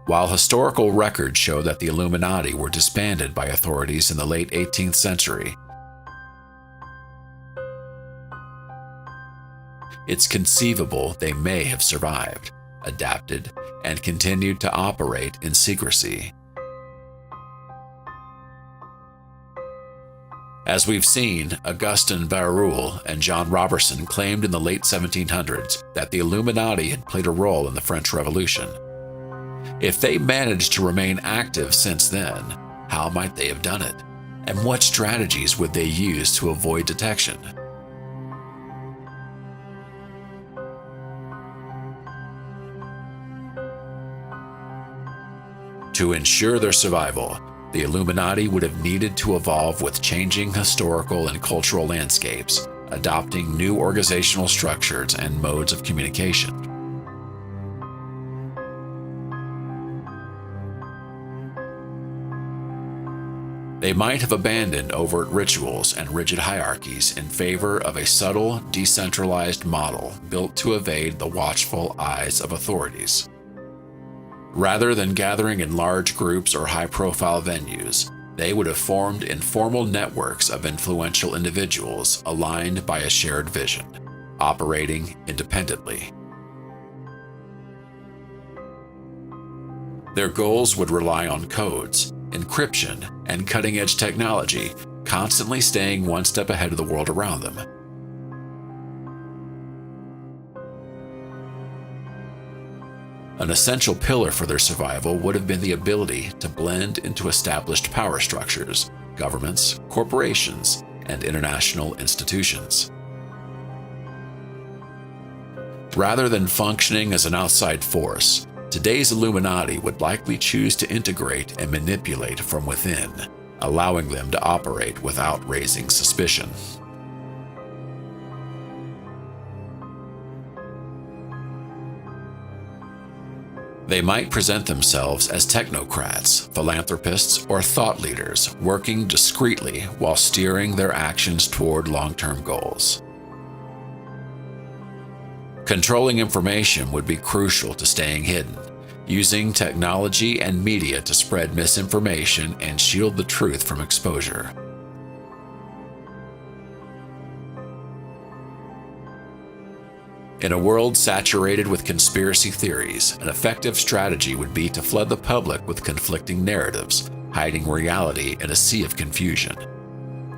While historical records show that the Illuminati were disbanded by authorities in the late 18th century, it's conceivable they may have survived, adapted, and continued to operate in secrecy. As we've seen, Augustin Barruel and John Robison claimed in the late 1700s that the Illuminati had played a role in the French Revolution. If they managed to remain active since then, how might they have done it? And what strategies would they use to avoid detection? To ensure their survival, the Illuminati would have needed to evolve with changing historical and cultural landscapes, adopting new organizational structures and modes of communication. They might have abandoned overt rituals and rigid hierarchies in favor of a subtle, decentralized model built to evade the watchful eyes of authorities. Rather than gathering in large groups or high-profile venues, they would have formed informal networks of influential individuals aligned by a shared vision, operating independently. Their goals would rely on codes, encryption, and cutting-edge technology, constantly staying one step ahead of the world around them. An essential pillar for their survival would have been the ability to blend into established power structures, governments, corporations, and international institutions. Rather than functioning as an outside force, today's Illuminati would likely choose to integrate and manipulate from within, allowing them to operate without raising suspicion. They might present themselves as technocrats, philanthropists, or thought leaders, working discreetly while steering their actions toward long-term goals. Controlling information would be crucial to staying hidden, using technology and media to spread misinformation and shield the truth from exposure. In a world saturated with conspiracy theories, an effective strategy would be to flood the public with conflicting narratives, hiding reality in a sea of confusion.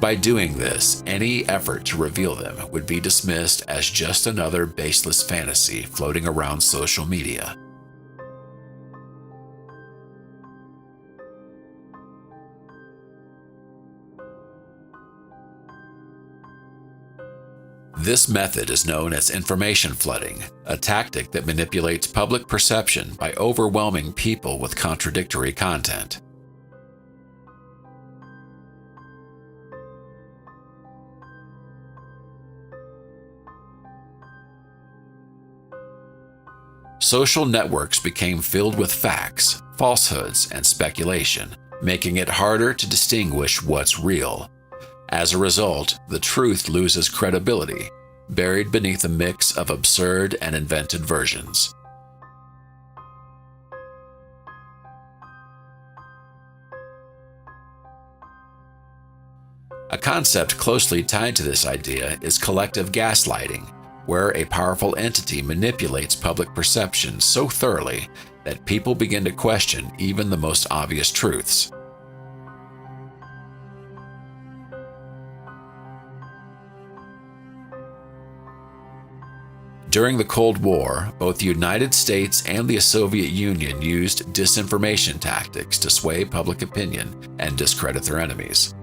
By doing this, any effort to reveal them would be dismissed as just another baseless fantasy floating around social media. This method is known as information flooding, a tactic that manipulates public perception by overwhelming people with contradictory content. Social networks became filled with facts, falsehoods, and speculation, making it harder to distinguish what's real. As a result, the truth loses credibility, buried beneath a mix of absurd and invented versions. A concept closely tied to this idea is collective gaslighting, where a powerful entity manipulates public perception so thoroughly that people begin to question even the most obvious truths. During the Cold War, both the United States and the Soviet Union used disinformation tactics to sway public opinion and discredit their enemies.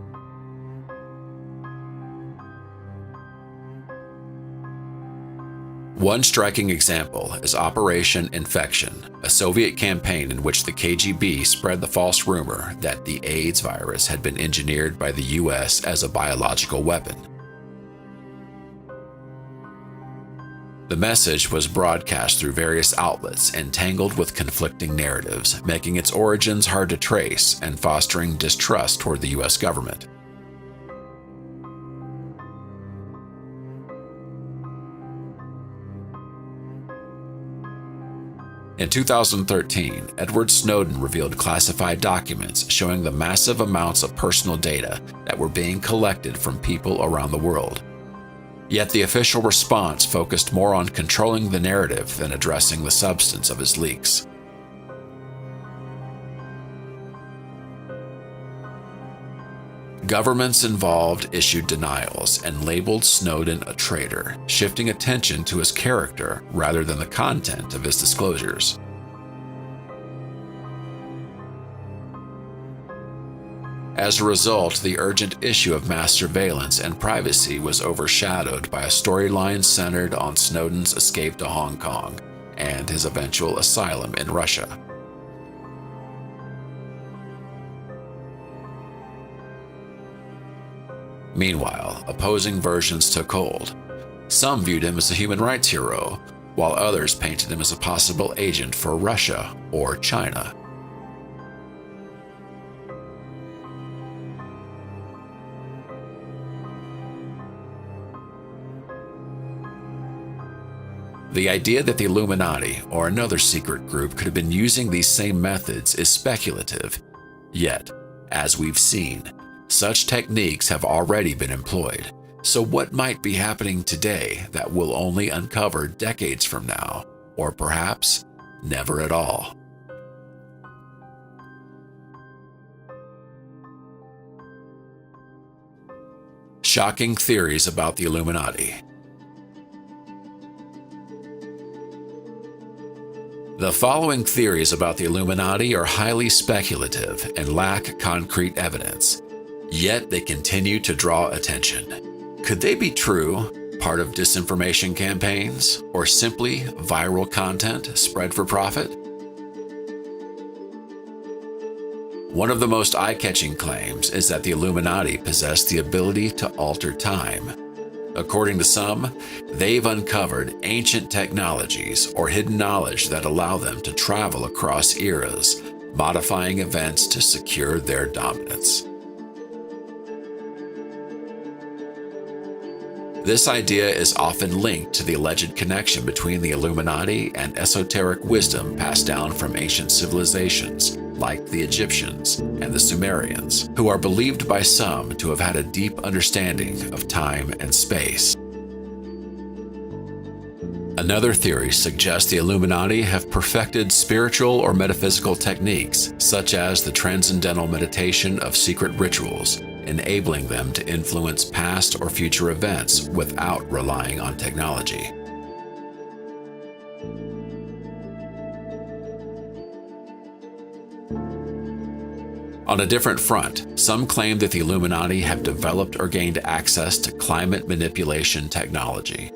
One striking example is Operation Infection, a Soviet campaign in which the KGB spread the false rumor that the AIDS virus had been engineered by the US as a biological weapon. The message was broadcast through various outlets and tangled with conflicting narratives, making its origins hard to trace and fostering distrust toward the US government. In 2013, Edward Snowden revealed classified documents showing the massive amounts of personal data that were being collected from people around the world. Yet the official response focused more on controlling the narrative than addressing the substance of his leaks. Governments involved issued denials and labeled Snowden a traitor, shifting attention to his character rather than the content of his disclosures. As a result, the urgent issue of mass surveillance and privacy was overshadowed by a storyline centered on Snowden's escape to Hong Kong and his eventual asylum in Russia. Meanwhile, opposing versions took hold. Some viewed him as a human rights hero, while others painted him as a possible agent for Russia or China. The idea that the Illuminati or another secret group could have been using these same methods is speculative. Yet, as we've seen, such techniques have already been employed. So what might be happening today that we'll only uncover decades from now, or perhaps never at all? Shocking theories about the Illuminati. The following theories about the Illuminati are highly speculative and lack concrete evidence, yet they continue to draw attention. Could they be true, part of disinformation campaigns, or simply viral content spread for profit? One of the most eye-catching claims is that the Illuminati possess the ability to alter time. According to some, they've uncovered ancient technologies or hidden knowledge that allow them to travel across eras, modifying events to secure their dominance. This idea is often linked to the alleged connection between the Illuminati and esoteric wisdom passed down from ancient civilizations, like the Egyptians and the Sumerians, who are believed by some to have had a deep understanding of time and space. Another theory suggests the Illuminati have perfected spiritual or metaphysical techniques, such as the transcendental meditation of secret rituals, enabling them to influence past or future events without relying on technology. On a different front, some claim that the Illuminati have developed or gained access to climate manipulation technology.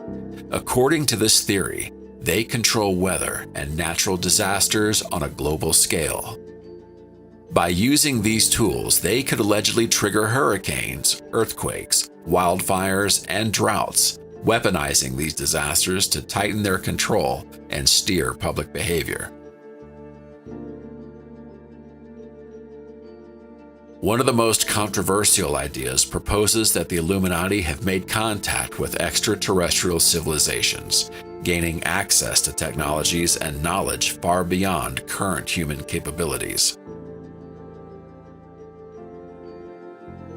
According to this theory, they control weather and natural disasters on a global scale. By using these tools, they could allegedly trigger hurricanes, earthquakes, wildfires, and droughts, weaponizing these disasters to tighten their control and steer public behavior. One of the most controversial ideas proposes that the Illuminati have made contact with extraterrestrial civilizations, gaining access to technologies and knowledge far beyond current human capabilities.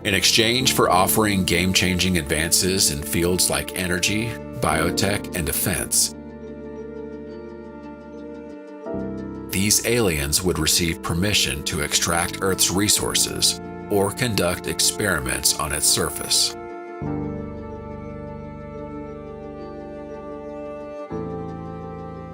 In exchange for offering game-changing advances in fields like energy, biotech, and defense, these aliens would receive permission to extract Earth's resources or conduct experiments on its surface.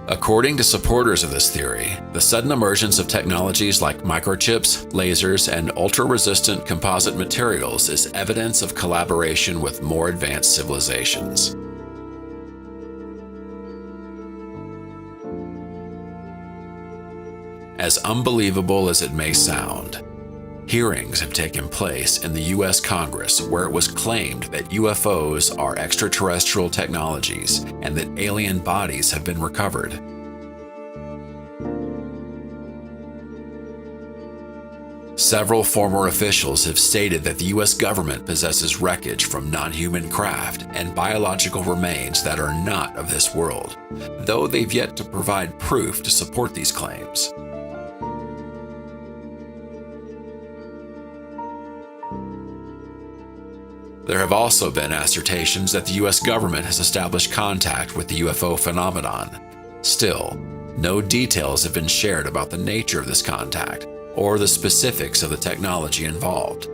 According to supporters of this theory, the sudden emergence of technologies like microchips, lasers, and ultra-resistant composite materials is evidence of collaboration with more advanced civilizations. As unbelievable as it may sound, hearings have taken place in the U.S. Congress where it was claimed that UFOs are extraterrestrial technologies and that alien bodies have been recovered. Several former officials have stated that the U.S. government possesses wreckage from non-human craft and biological remains that are not of this world, though they've yet to provide proof to support these claims. There have also been assertions that the U.S. government has established contact with the UFO phenomenon. Still, no details have been shared about the nature of this contact or the specifics of the technology involved.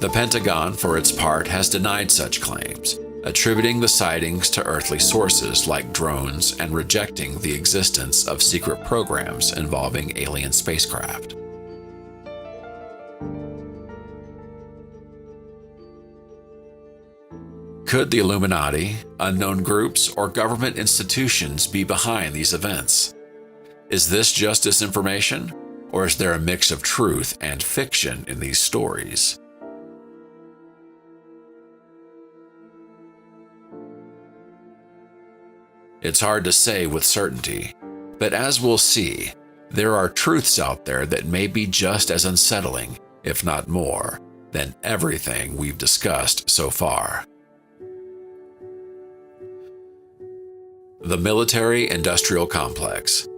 The Pentagon, for its part, has denied such claims, attributing the sightings to earthly sources like drones and rejecting the existence of secret programs involving alien spacecraft. Could the Illuminati, unknown groups, or government institutions be behind these events? Is this just disinformation, or is there a mix of truth and fiction in these stories? It's hard to say with certainty, but as we'll see, there are truths out there that may be just as unsettling, if not more, than everything we've discussed so far. The military-industrial complex.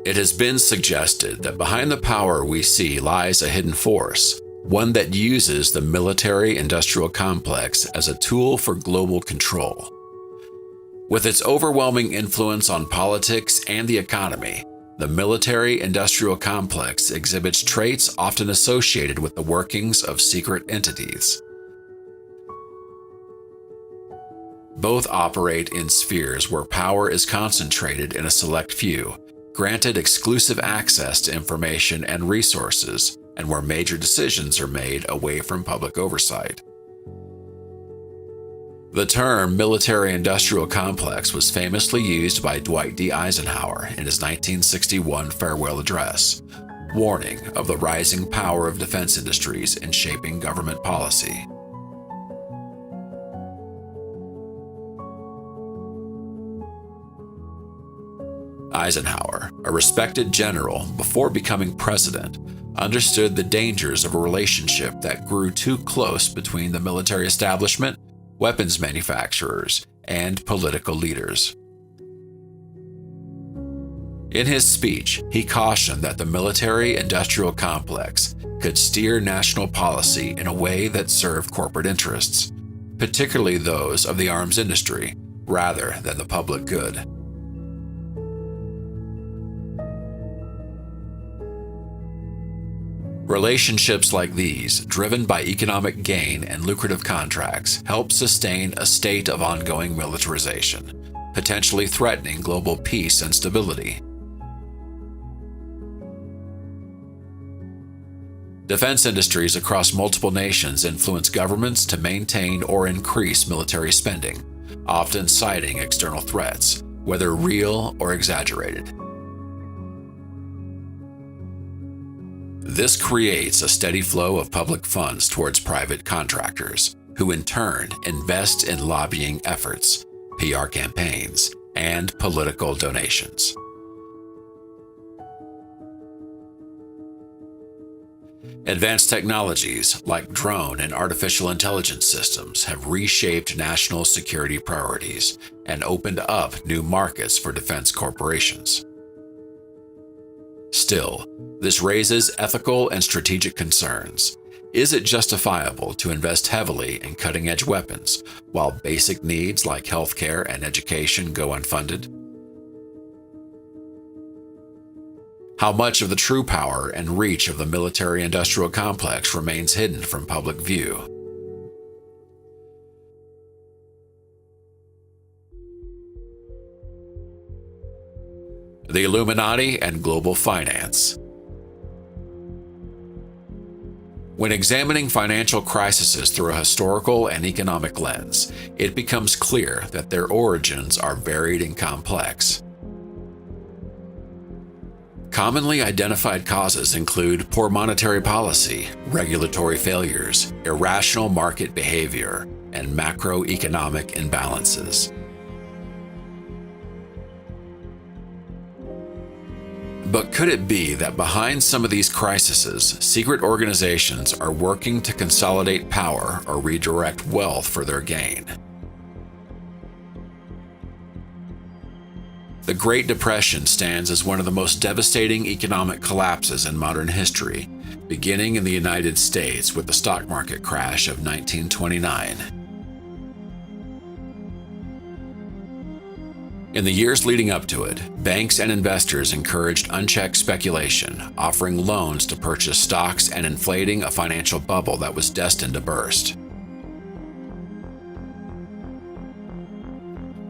It has been suggested that behind the power we see lies a hidden force, one that uses the military-industrial complex as a tool for global control. With its overwhelming influence on politics and the economy, the military-industrial complex exhibits traits often associated with the workings of secret entities. Both operate in spheres where power is concentrated in a select few, granted exclusive access to information and resources, and where major decisions are made away from public oversight. The term military-industrial complex was famously used by Dwight D. Eisenhower in his 1961 farewell address, warning of the rising power of defense industries in shaping government policy. Eisenhower, a respected general before becoming president, understood the dangers of a relationship that grew too close between the military establishment, weapons manufacturers, and political leaders. In his speech, he cautioned that the military-industrial complex could steer national policy in a way that served corporate interests, particularly those of the arms industry, rather than the public good. Relationships like these, driven by economic gain and lucrative contracts, help sustain a state of ongoing militarization, potentially threatening global peace and stability. Defense industries across multiple nations influence governments to maintain or increase military spending, often citing external threats, whether real or exaggerated. This creates a steady flow of public funds towards private contractors, who in turn invest in lobbying efforts, PR campaigns, and political donations. Advanced technologies like drone and artificial intelligence systems have reshaped national security priorities and opened up new markets for defense corporations. Still, this raises ethical and strategic concerns. Is it justifiable to invest heavily in cutting-edge weapons while basic needs like healthcare and education go unfunded? How much of the true power and reach of the military-industrial complex remains hidden from public view? The Illuminati and global finance. When examining financial crises through a historical and economic lens, it becomes clear that their origins are varied and complex. Commonly identified causes include poor monetary policy, regulatory failures, irrational market behavior, and macroeconomic imbalances. But could it be that behind some of these crises, secret organizations are working to consolidate power or redirect wealth for their gain? The Great Depression stands as one of the most devastating economic collapses in modern history, beginning in the United States with the stock market crash of 1929. In the years leading up to it, banks and investors encouraged unchecked speculation, offering loans to purchase stocks and inflating a financial bubble that was destined to burst.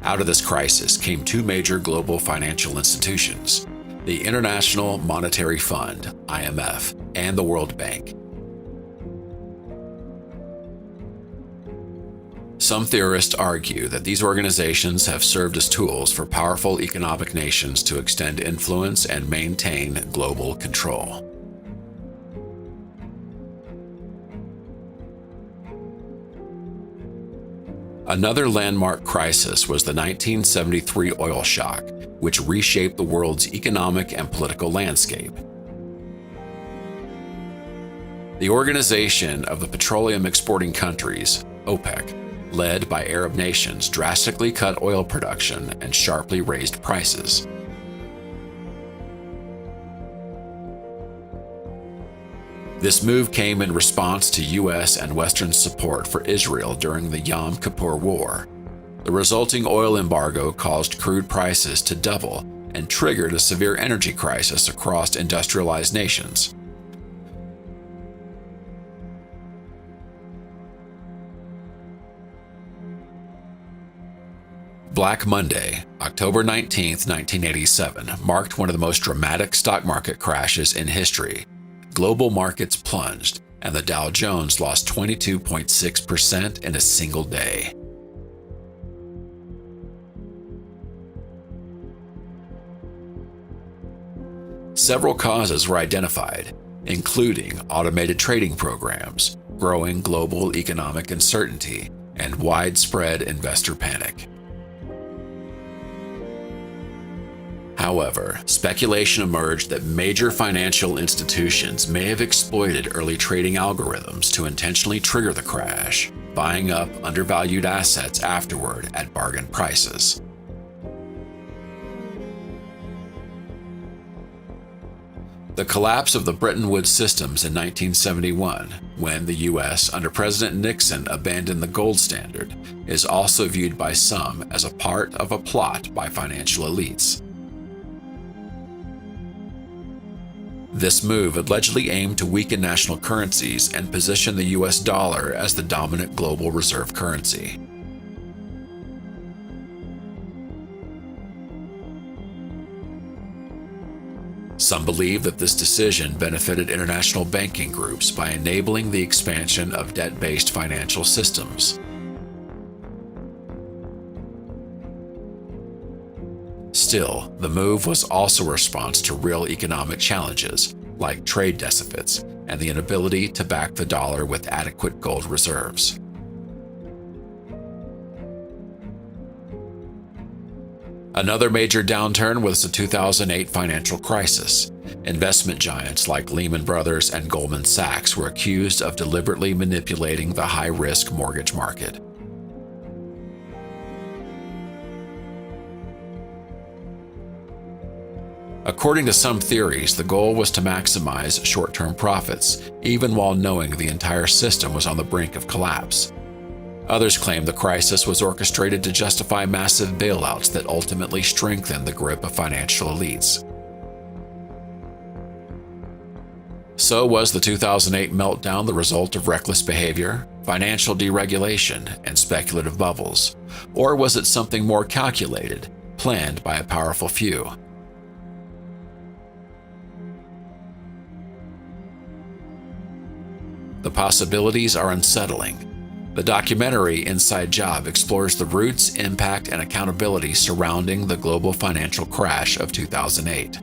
Out of this crisis came two major global financial institutions, the International Monetary Fund, IMF, and the World Bank. Some theorists argue that these organizations have served as tools for powerful economic nations to extend influence and maintain global control. Another landmark crisis was the 1973 oil shock, which reshaped the world's economic and political landscape. The Organization of the Petroleum Exporting Countries, OPEC, led by Arab nations, drastically cut oil production and sharply raised prices. This move came in response to U.S. and Western support for Israel during the Yom Kippur War. The resulting oil embargo caused crude prices to double and triggered a severe energy crisis across industrialized nations. Black Monday, October 19, 1987, marked one of the most dramatic stock market crashes in history. Global markets plunged, and the Dow Jones lost 22.6% in a single day. Several causes were identified, including automated trading programs, growing global economic uncertainty, and widespread investor panic. However, speculation emerged that major financial institutions may have exploited early trading algorithms to intentionally trigger the crash, buying up undervalued assets afterward at bargain prices. The collapse of the Bretton Woods systems in 1971, when the U.S. under President Nixon abandoned the gold standard, is also viewed by some as a part of a plot by financial elites. This move allegedly aimed to weaken national currencies and position the U.S. dollar as the dominant global reserve currency. Some believe that this decision benefited international banking groups by enabling the expansion of debt-based financial systems. Still, the move was also a response to real economic challenges, like trade deficits and the inability to back the dollar with adequate gold reserves. Another major downturn was the 2008 financial crisis. Investment giants like Lehman Brothers and Goldman Sachs were accused of deliberately manipulating the high-risk mortgage market. According to some theories, the goal was to maximize short-term profits, even while knowing the entire system was on the brink of collapse. Others claim the crisis was orchestrated to justify massive bailouts that ultimately strengthened the grip of financial elites. So was the 2008 meltdown the result of reckless behavior, financial deregulation, and speculative bubbles? Or was it something more calculated, planned by a powerful few? The possibilities are unsettling. The documentary Inside Job explores the roots, impact, and accountability surrounding the global financial crash of 2008.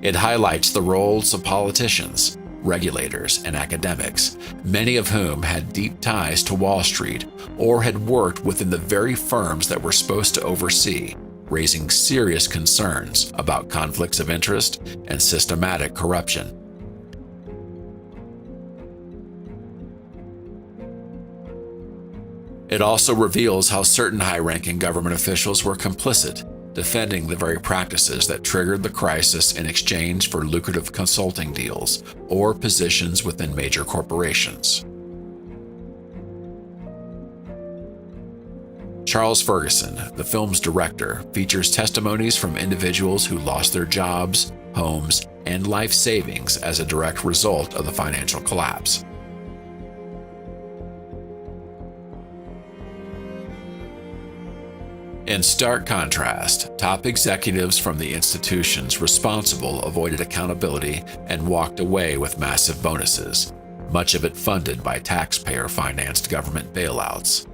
It highlights the roles of politicians, regulators, and academics, many of whom had deep ties to Wall Street or had worked within the very firms that were supposed to oversee, raising serious concerns about conflicts of interest and systematic corruption. It also reveals how certain high-ranking government officials were complicit, defending the very practices that triggered the crisis in exchange for lucrative consulting deals or positions within major corporations. Charles Ferguson, the film's director, features testimonies from individuals who lost their jobs, homes, and life savings as a direct result of the financial collapse. In stark contrast, top executives from the institutions responsible avoided accountability and walked away with massive bonuses, much of it funded by taxpayer-financed government bailouts.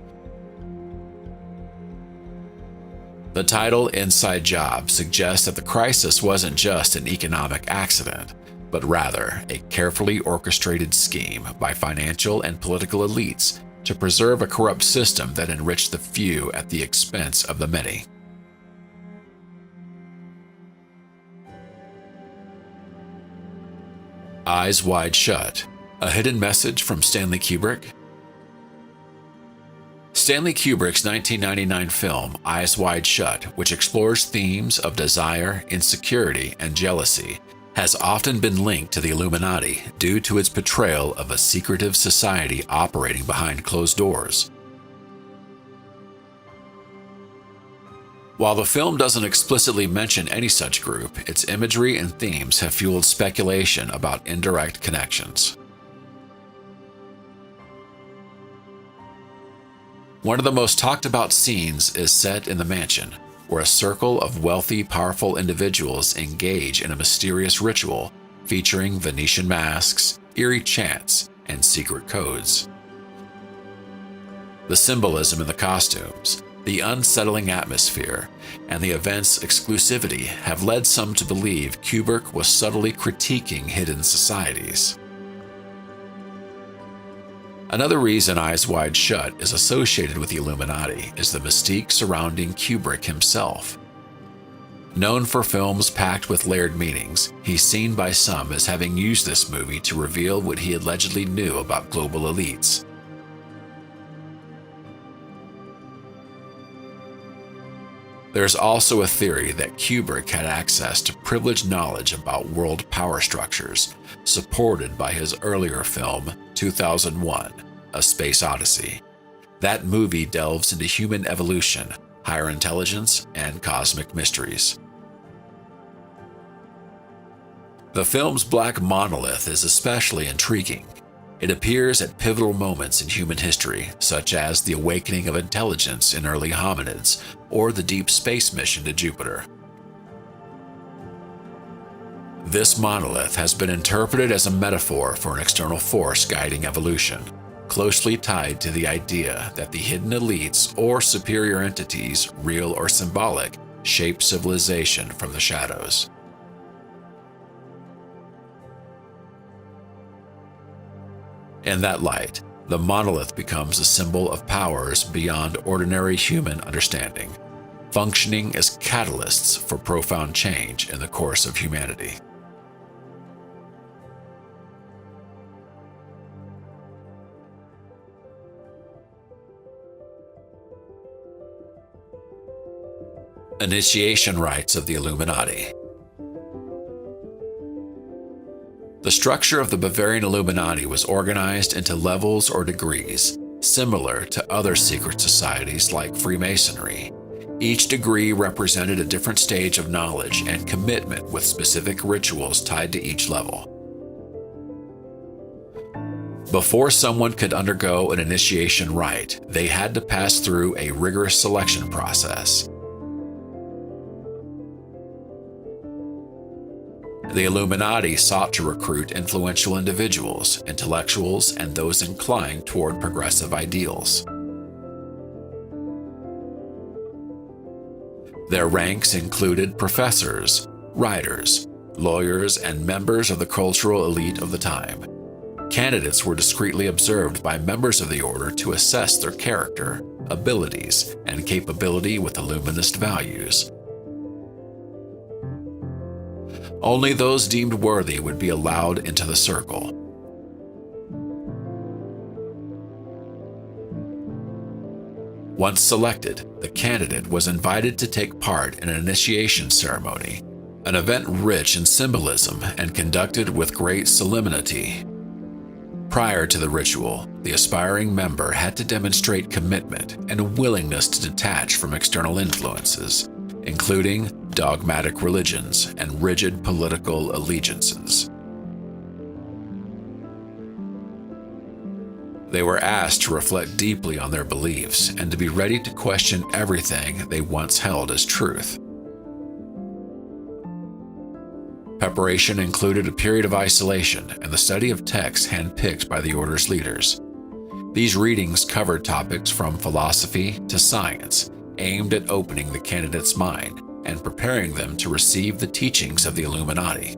The title Inside Job suggests that the crisis wasn't just an economic accident, but rather a carefully orchestrated scheme by financial and political elites to preserve a corrupt system that enriched the few at the expense of the many. Eyes Wide Shut, a hidden message from Stanley Kubrick? Stanley Kubrick's 1999 film Eyes Wide Shut, which explores themes of desire, insecurity, and jealousy, has often been linked to the Illuminati due to its portrayal of a secretive society operating behind closed doors. While the film doesn't explicitly mention any such group, its imagery and themes have fueled speculation about indirect connections. One of the most talked about scenes is set in the mansion, where a circle of wealthy, powerful individuals engage in a mysterious ritual featuring Venetian masks, eerie chants, and secret codes. The symbolism in the costumes, the unsettling atmosphere, and the event's exclusivity have led some to believe Kubrick was subtly critiquing hidden societies. Another reason Eyes Wide Shut is associated with the Illuminati is the mystique surrounding Kubrick himself. Known for films packed with layered meanings, he's seen by some as having used this movie to reveal what he allegedly knew about global elites. There's also a theory that Kubrick had access to privileged knowledge about world power structures, supported by his earlier film, 2001, A Space Odyssey. That movie delves into human evolution, higher intelligence, and cosmic mysteries. The film's black monolith is especially intriguing. It appears at pivotal moments in human history, such as the awakening of intelligence in early hominids or the deep space mission to Jupiter. This monolith has been interpreted as a metaphor for an external force guiding evolution, closely tied to the idea that the hidden elites or superior entities, real or symbolic, shape civilization from the shadows. In that light, the monolith becomes a symbol of powers beyond ordinary human understanding, functioning as catalysts for profound change in the course of humanity. Initiation rites of the Illuminati. The structure of the Bavarian Illuminati was organized into levels or degrees, similar to other secret societies like Freemasonry. Each degree represented a different stage of knowledge and commitment with specific rituals tied to each level. Before someone could undergo an initiation rite, they had to pass through a rigorous selection process. The Illuminati sought to recruit influential individuals, intellectuals, and those inclined toward progressive ideals. Their ranks included professors, writers, lawyers, and members of the cultural elite of the time. Candidates were discreetly observed by members of the order to assess their character, abilities, and capability with Illuminist values. Only those deemed worthy would be allowed into the circle. Once selected, the candidate was invited to take part in an initiation ceremony, an event rich in symbolism and conducted with great solemnity. Prior to the ritual, the aspiring member had to demonstrate commitment and a willingness to detach from external influences, including dogmatic religions and rigid political allegiances. They were asked to reflect deeply on their beliefs and to be ready to question everything they once held as truth. Preparation included a period of isolation and the study of texts handpicked by the order's leaders. These readings covered topics from philosophy to science, aimed at opening the candidate's mind and preparing them to receive the teachings of the Illuminati.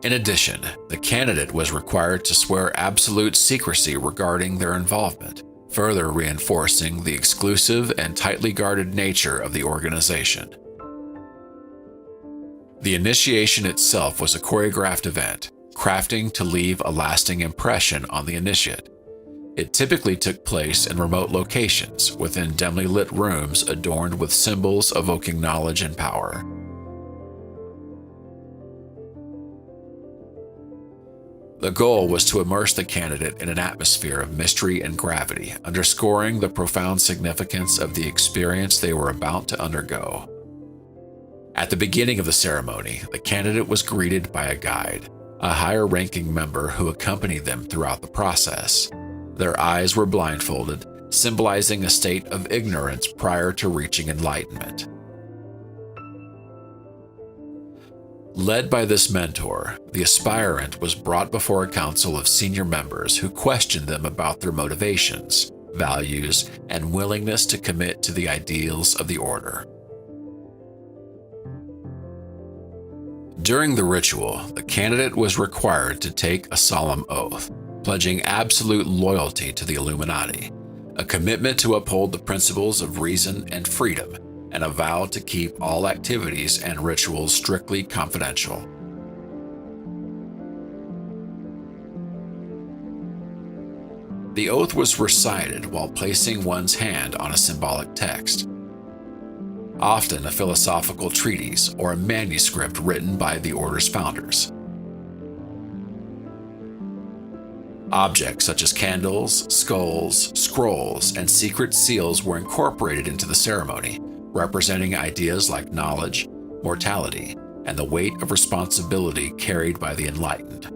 In addition, the candidate was required to swear absolute secrecy regarding their involvement, further reinforcing the exclusive and tightly guarded nature of the organization. The initiation itself was a choreographed event, crafting to leave a lasting impression on the initiate. It typically took place in remote locations within dimly lit rooms adorned with symbols evoking knowledge and power. The goal was to immerse the candidate in an atmosphere of mystery and gravity, underscoring the profound significance of the experience they were about to undergo. At the beginning of the ceremony, the candidate was greeted by a guide, a higher-ranking member who accompanied them throughout the process. Their eyes were blindfolded, symbolizing a state of ignorance prior to reaching enlightenment. Led by this mentor, the aspirant was brought before a council of senior members who questioned them about their motivations, values, and willingness to commit to the ideals of the order. During the ritual, the candidate was required to take a solemn oath, pledging absolute loyalty to the Illuminati, a commitment to uphold the principles of reason and freedom, and a vow to keep all activities and rituals strictly confidential. The oath was recited while placing one's hand on a symbolic text, often a philosophical treatise or a manuscript written by the order's founders. Objects such as candles, skulls, scrolls, and secret seals were incorporated into the ceremony, representing ideas like knowledge, mortality, and the weight of responsibility carried by the enlightened.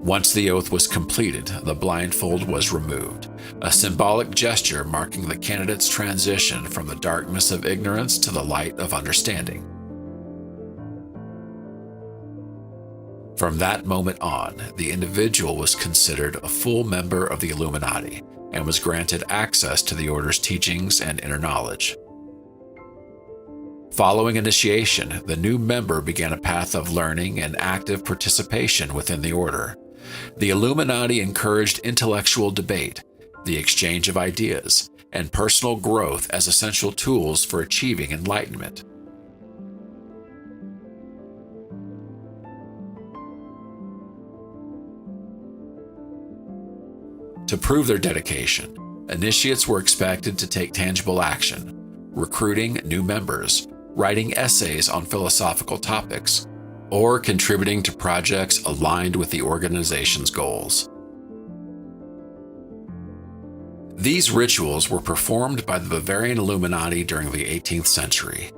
Once the oath was completed, the blindfold was removed, a symbolic gesture marking the candidate's transition from the darkness of ignorance to the light of understanding. From that moment on, the individual was considered a full member of the Illuminati and was granted access to the order's teachings and inner knowledge. Following initiation, the new member began a path of learning and active participation within the order. The Illuminati encouraged intellectual debate, the exchange of ideas, and personal growth as essential tools for achieving enlightenment. To prove their dedication, initiates were expected to take tangible action, recruiting new members, writing essays on philosophical topics, or contributing to projects aligned with the organization's goals. These rituals were performed by the Bavarian Illuminati during the 18th century.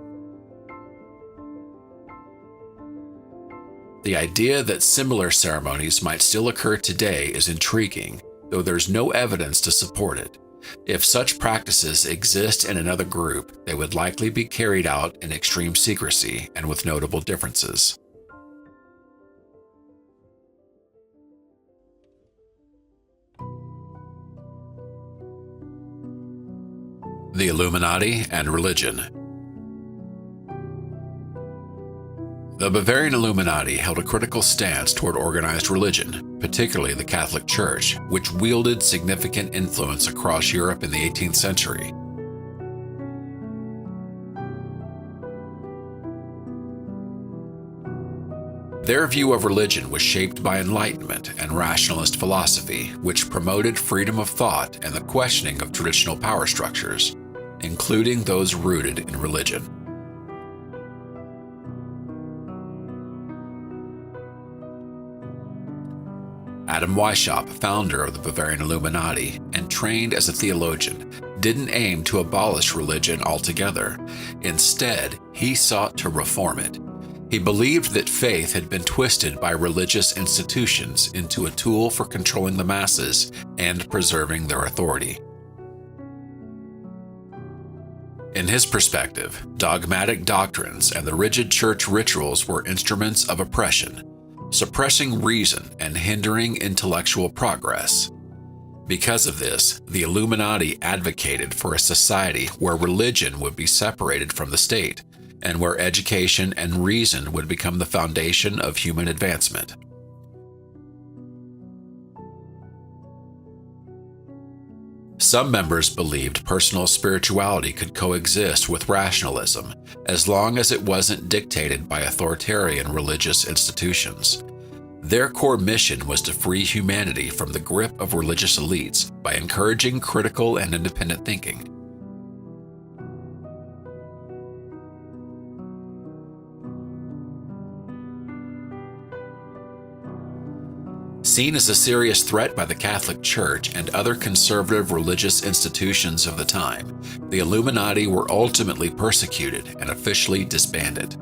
The idea that similar ceremonies might still occur today is intriguing, though there's no evidence to support it. If such practices exist in another group, they would likely be carried out in extreme secrecy and with notable differences. The Illuminati and religion. The Bavarian Illuminati held a critical stance toward organized religion, particularly the Catholic Church, which wielded significant influence across Europe in the 18th century. Their view of religion was shaped by Enlightenment and rationalist philosophy, which promoted freedom of thought and the questioning of traditional power structures, including those rooted in religion. Adam Weishaupt, founder of the Bavarian Illuminati and trained as a theologian, didn't aim to abolish religion altogether. Instead, he sought to reform it. He believed that faith had been twisted by religious institutions into a tool for controlling the masses and preserving their authority. In his perspective, dogmatic doctrines and the rigid church rituals were instruments of oppression, suppressing reason and hindering intellectual progress. Because of this, the Illuminati advocated for a society where religion would be separated from the state, and where education and reason would become the foundation of human advancement. Some members believed personal spirituality could coexist with rationalism, as long as it wasn't dictated by authoritarian religious institutions. Their core mission was to free humanity from the grip of religious elites by encouraging critical and independent thinking. Seen as a serious threat by the Catholic Church and other conservative religious institutions of the time, the Illuminati were ultimately persecuted and officially disbanded.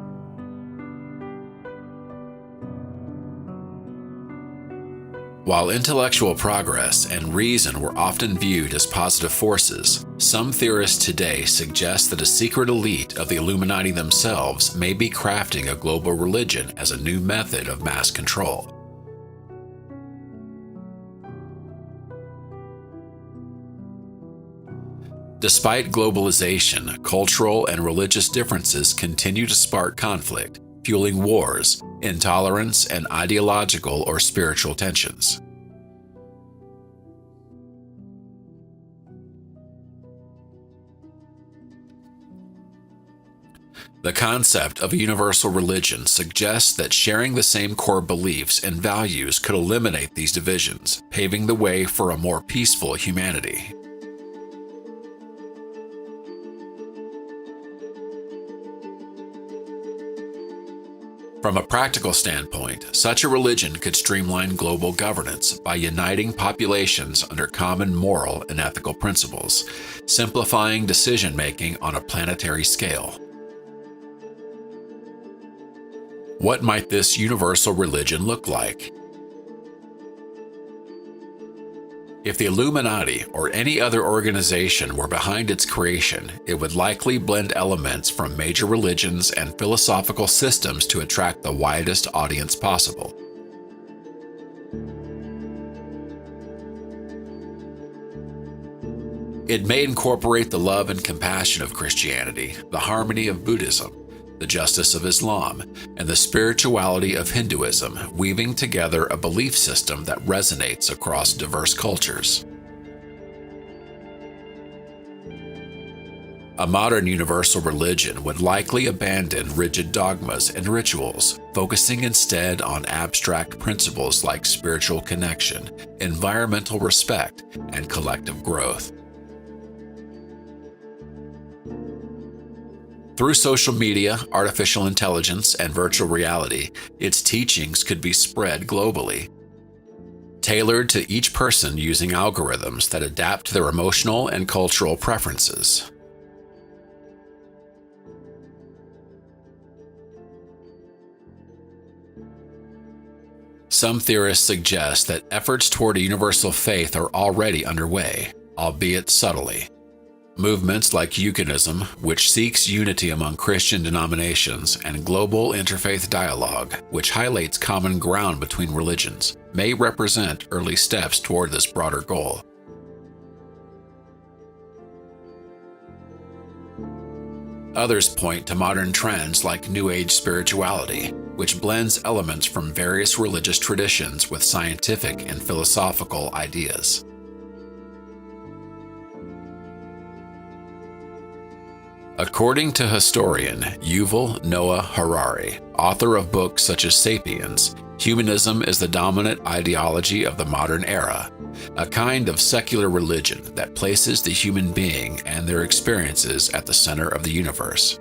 While intellectual progress and reason were often viewed as positive forces, some theorists today suggest that a secret elite of the Illuminati themselves may be crafting a global religion as a new method of mass control. Despite globalization, cultural and religious differences continue to spark conflict, fueling wars, intolerance, and ideological or spiritual tensions. The concept of a universal religion suggests that sharing the same core beliefs and values could eliminate these divisions, paving the way for a more peaceful humanity. From a practical standpoint, such a religion could streamline global governance by uniting populations under common moral and ethical principles, simplifying decision-making on a planetary scale. What might this universal religion look like? If the Illuminati or any other organization were behind its creation, it would likely blend elements from major religions and philosophical systems to attract the widest audience possible. It may incorporate the love and compassion of Christianity, the harmony of Buddhism, the justice of Islam, and the spirituality of Hinduism, weaving together a belief system that resonates across diverse cultures. A modern universal religion would likely abandon rigid dogmas and rituals, focusing instead on abstract principles like spiritual connection, environmental respect, and collective growth. Through social media, artificial intelligence, and virtual reality, its teachings could be spread globally, tailored to each person using algorithms that adapt to their emotional and cultural preferences. Some theorists suggest that efforts toward a universal faith are already underway, albeit subtly. Movements like Eucharism, which seeks unity among Christian denominations, and global interfaith dialogue, which highlights common ground between religions, may represent early steps toward this broader goal. Others point to modern trends like New Age spirituality, which blends elements from various religious traditions with scientific and philosophical ideas. According to historian Yuval Noah Harari, author of books such as *Sapiens*, humanism is the dominant ideology of the modern era, a kind of secular religion that places the human being and their experiences at the center of the universe.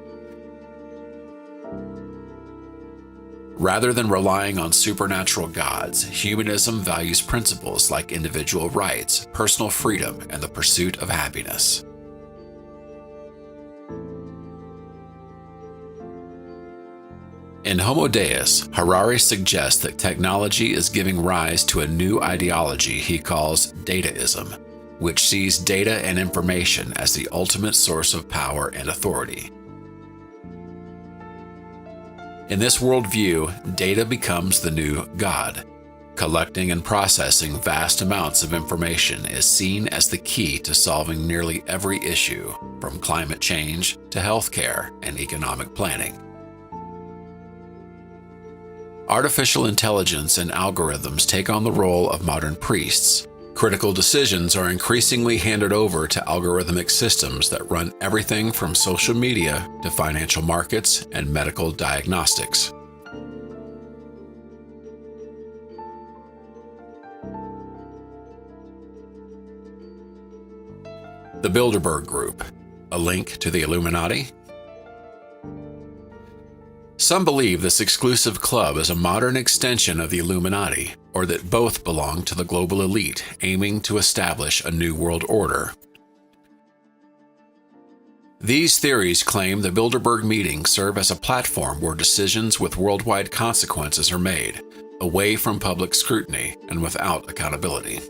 Rather than relying on supernatural gods, humanism values principles like individual rights, personal freedom, and the pursuit of happiness. In Homo Deus, Harari suggests that technology is giving rise to a new ideology he calls dataism, which sees data and information as the ultimate source of power and authority. In this worldview, data becomes the new God. Collecting and processing vast amounts of information is seen as the key to solving nearly every issue, from climate change to healthcare and economic planning. Artificial intelligence and algorithms take on the role of modern priests. Critical decisions are increasingly handed over to algorithmic systems that run everything from social media to financial markets and medical diagnostics. The Bilderberg Group, a link to the Illuminati? Some believe this exclusive club is a modern extension of the Illuminati, or that both belong to the global elite aiming to establish a new world order. These theories claim the Bilderberg meetings serve as a platform where decisions with worldwide consequences are made, away from public scrutiny and without accountability.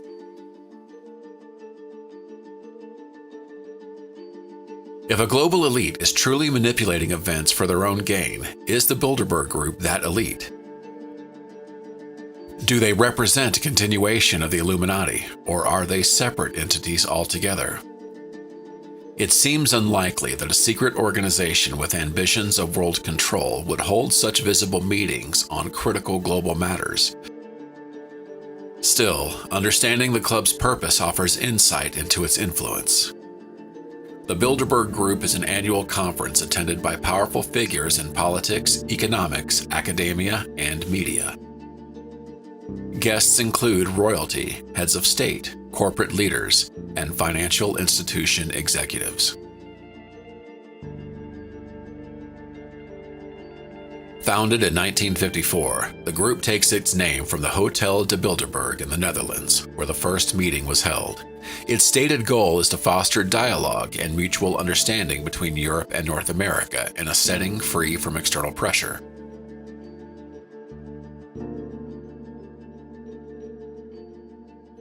If a global elite is truly manipulating events for their own gain, is the Bilderberg Group that elite? Do they represent a continuation of the Illuminati, or are they separate entities altogether? It seems unlikely that a secret organization with ambitions of world control would hold such visible meetings on critical global matters. Still, understanding the club's purpose offers insight into its influence. The Bilderberg Group is an annual conference attended by powerful figures in politics, economics, academia, and media. Guests include royalty, heads of state, corporate leaders, and financial institution executives. Founded in 1954, the group takes its name from the Hotel de Bilderberg in the Netherlands, where the first meeting was held. Its stated goal is to foster dialogue and mutual understanding between Europe and North America in a setting free from external pressure.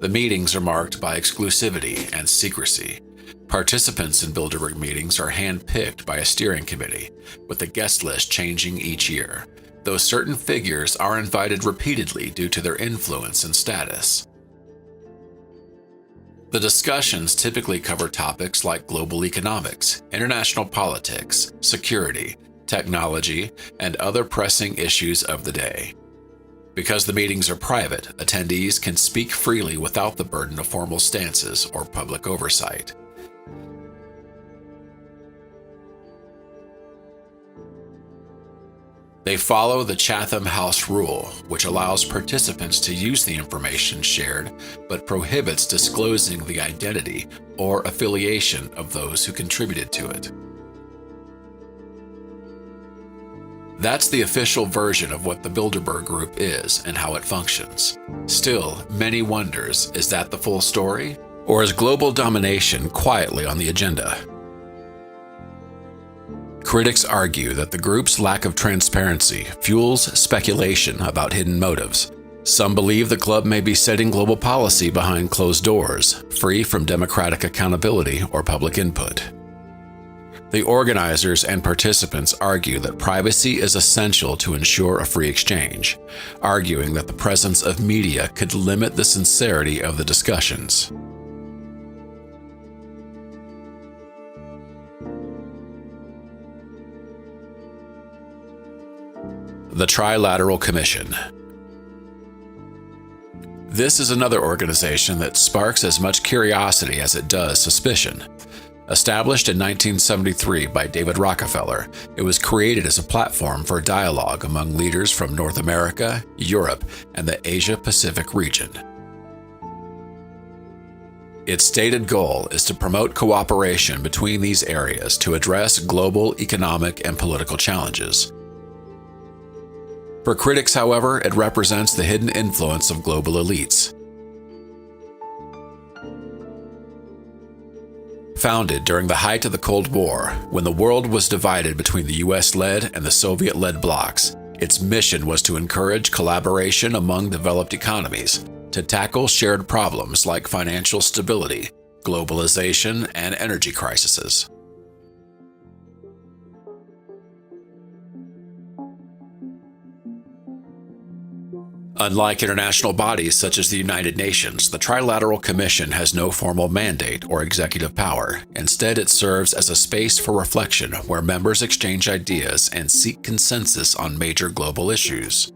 The meetings are marked by exclusivity and secrecy. Participants in Bilderberg meetings are hand-picked by a steering committee, with the guest list changing each year, though certain figures are invited repeatedly due to their influence and status. The discussions typically cover topics like global economics, international politics, security, technology, and other pressing issues of the day. Because the meetings are private, attendees can speak freely without the burden of formal stances or public oversight. They follow the Chatham House Rule, which allows participants to use the information shared, but prohibits disclosing the identity or affiliation of those who contributed to it. That's the official version of what the Bilderberg Group is and how it functions. Still, many wonders, is that the full story? Or is global domination quietly on the agenda? Critics argue that the group's lack of transparency fuels speculation about hidden motives. Some believe the club may be setting global policy behind closed doors, free from democratic accountability or public input. The organizers and participants argue that privacy is essential to ensure a free exchange, arguing that the presence of media could limit the sincerity of the discussions. The Trilateral Commission. This is another organization that sparks as much curiosity as it does suspicion. Established in 1973 by David Rockefeller, it was created as a platform for dialogue among leaders from North America, Europe, and the Asia-Pacific region. Its stated goal is to promote cooperation between these areas to address global economic and political challenges. For critics, however, it represents the hidden influence of global elites. Founded during the height of the Cold War, when the world was divided between the US-led and the Soviet-led blocs, Its mission was to encourage collaboration among developed economies to tackle shared problems like financial stability, globalization, and energy crises. Unlike international bodies such as the United Nations, the Trilateral Commission has no formal mandate or executive power. Instead, it serves as a space for reflection where members exchange ideas and seek consensus on major global issues.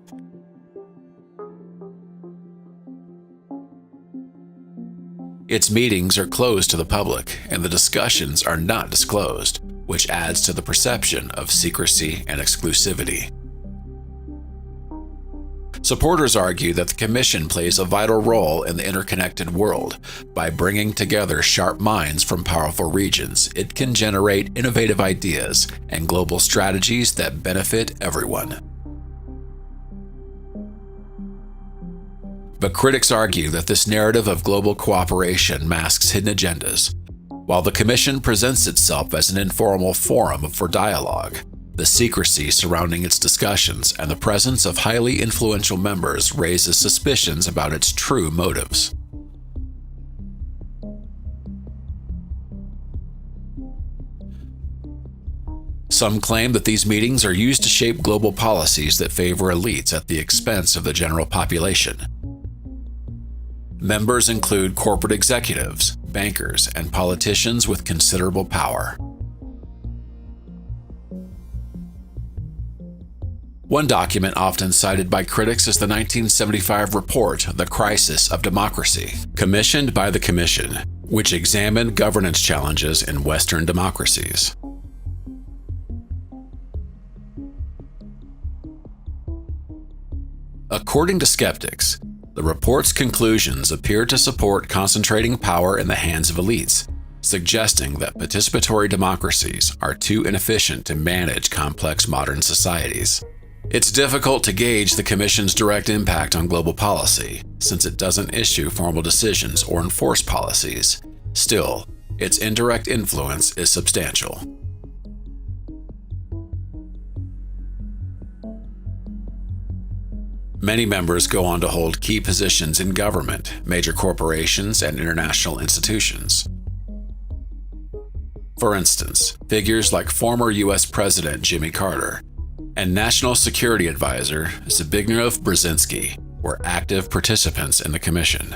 Its meetings are closed to the public, and the discussions are not disclosed, which adds to the perception of secrecy and exclusivity. Supporters argue that the Commission plays a vital role in the interconnected world. By bringing together sharp minds from powerful regions, it can generate innovative ideas and global strategies that benefit everyone. But critics argue that this narrative of global cooperation masks hidden agendas. While the Commission presents itself as an informal forum for dialogue, the secrecy surrounding its discussions and the presence of highly influential members raises suspicions about its true motives. Some claim that these meetings are used to shape global policies that favor elites at the expense of the general population. Members include corporate executives, bankers, and politicians with considerable power. One document often cited by critics is the 1975 report, The Crisis of Democracy, commissioned by the Commission, which examined governance challenges in Western democracies. According to skeptics, the report's conclusions appear to support concentrating power in the hands of elites, suggesting that participatory democracies are too inefficient to manage complex modern societies. It's difficult to gauge the Commission's direct impact on global policy, since it doesn't issue formal decisions or enforce policies. Still, its indirect influence is substantial. Many members go on to hold key positions in government, major corporations, and international institutions. For instance, figures like former U.S. President Jimmy Carter and National Security Advisor Zbigniew Brzezinski were active participants in the Commission.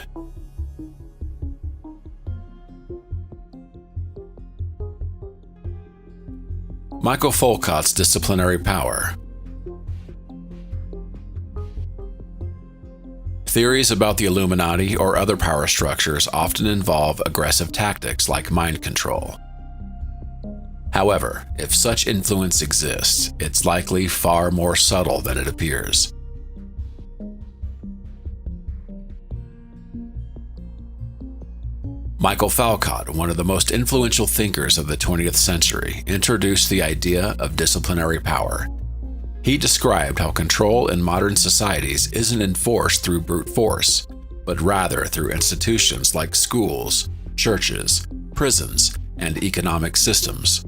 Michael Foucault's disciplinary power. Theories about the Illuminati or other power structures often involve aggressive tactics like mind control. However, if such influence exists, it's likely far more subtle than it appears. Michael Foucault, one of the most influential thinkers of the 20th century, introduced the idea of disciplinary power. He described how control in modern societies isn't enforced through brute force, but rather through institutions like schools, churches, prisons, and economic systems.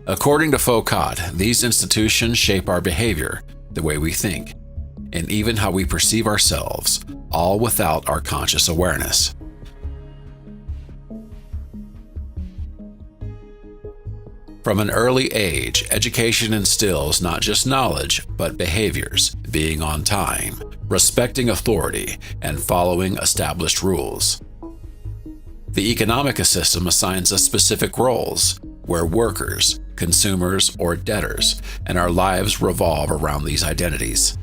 According to Foucault, these institutions shape our behavior, the way we think, and even how we perceive ourselves, all without our conscious awareness. From an early age, education instills not just knowledge, but behaviors, being on time, respecting authority, and following established rules. The economic system assigns us specific roles. We're workers, consumers, or debtors, and our lives revolve around these identities.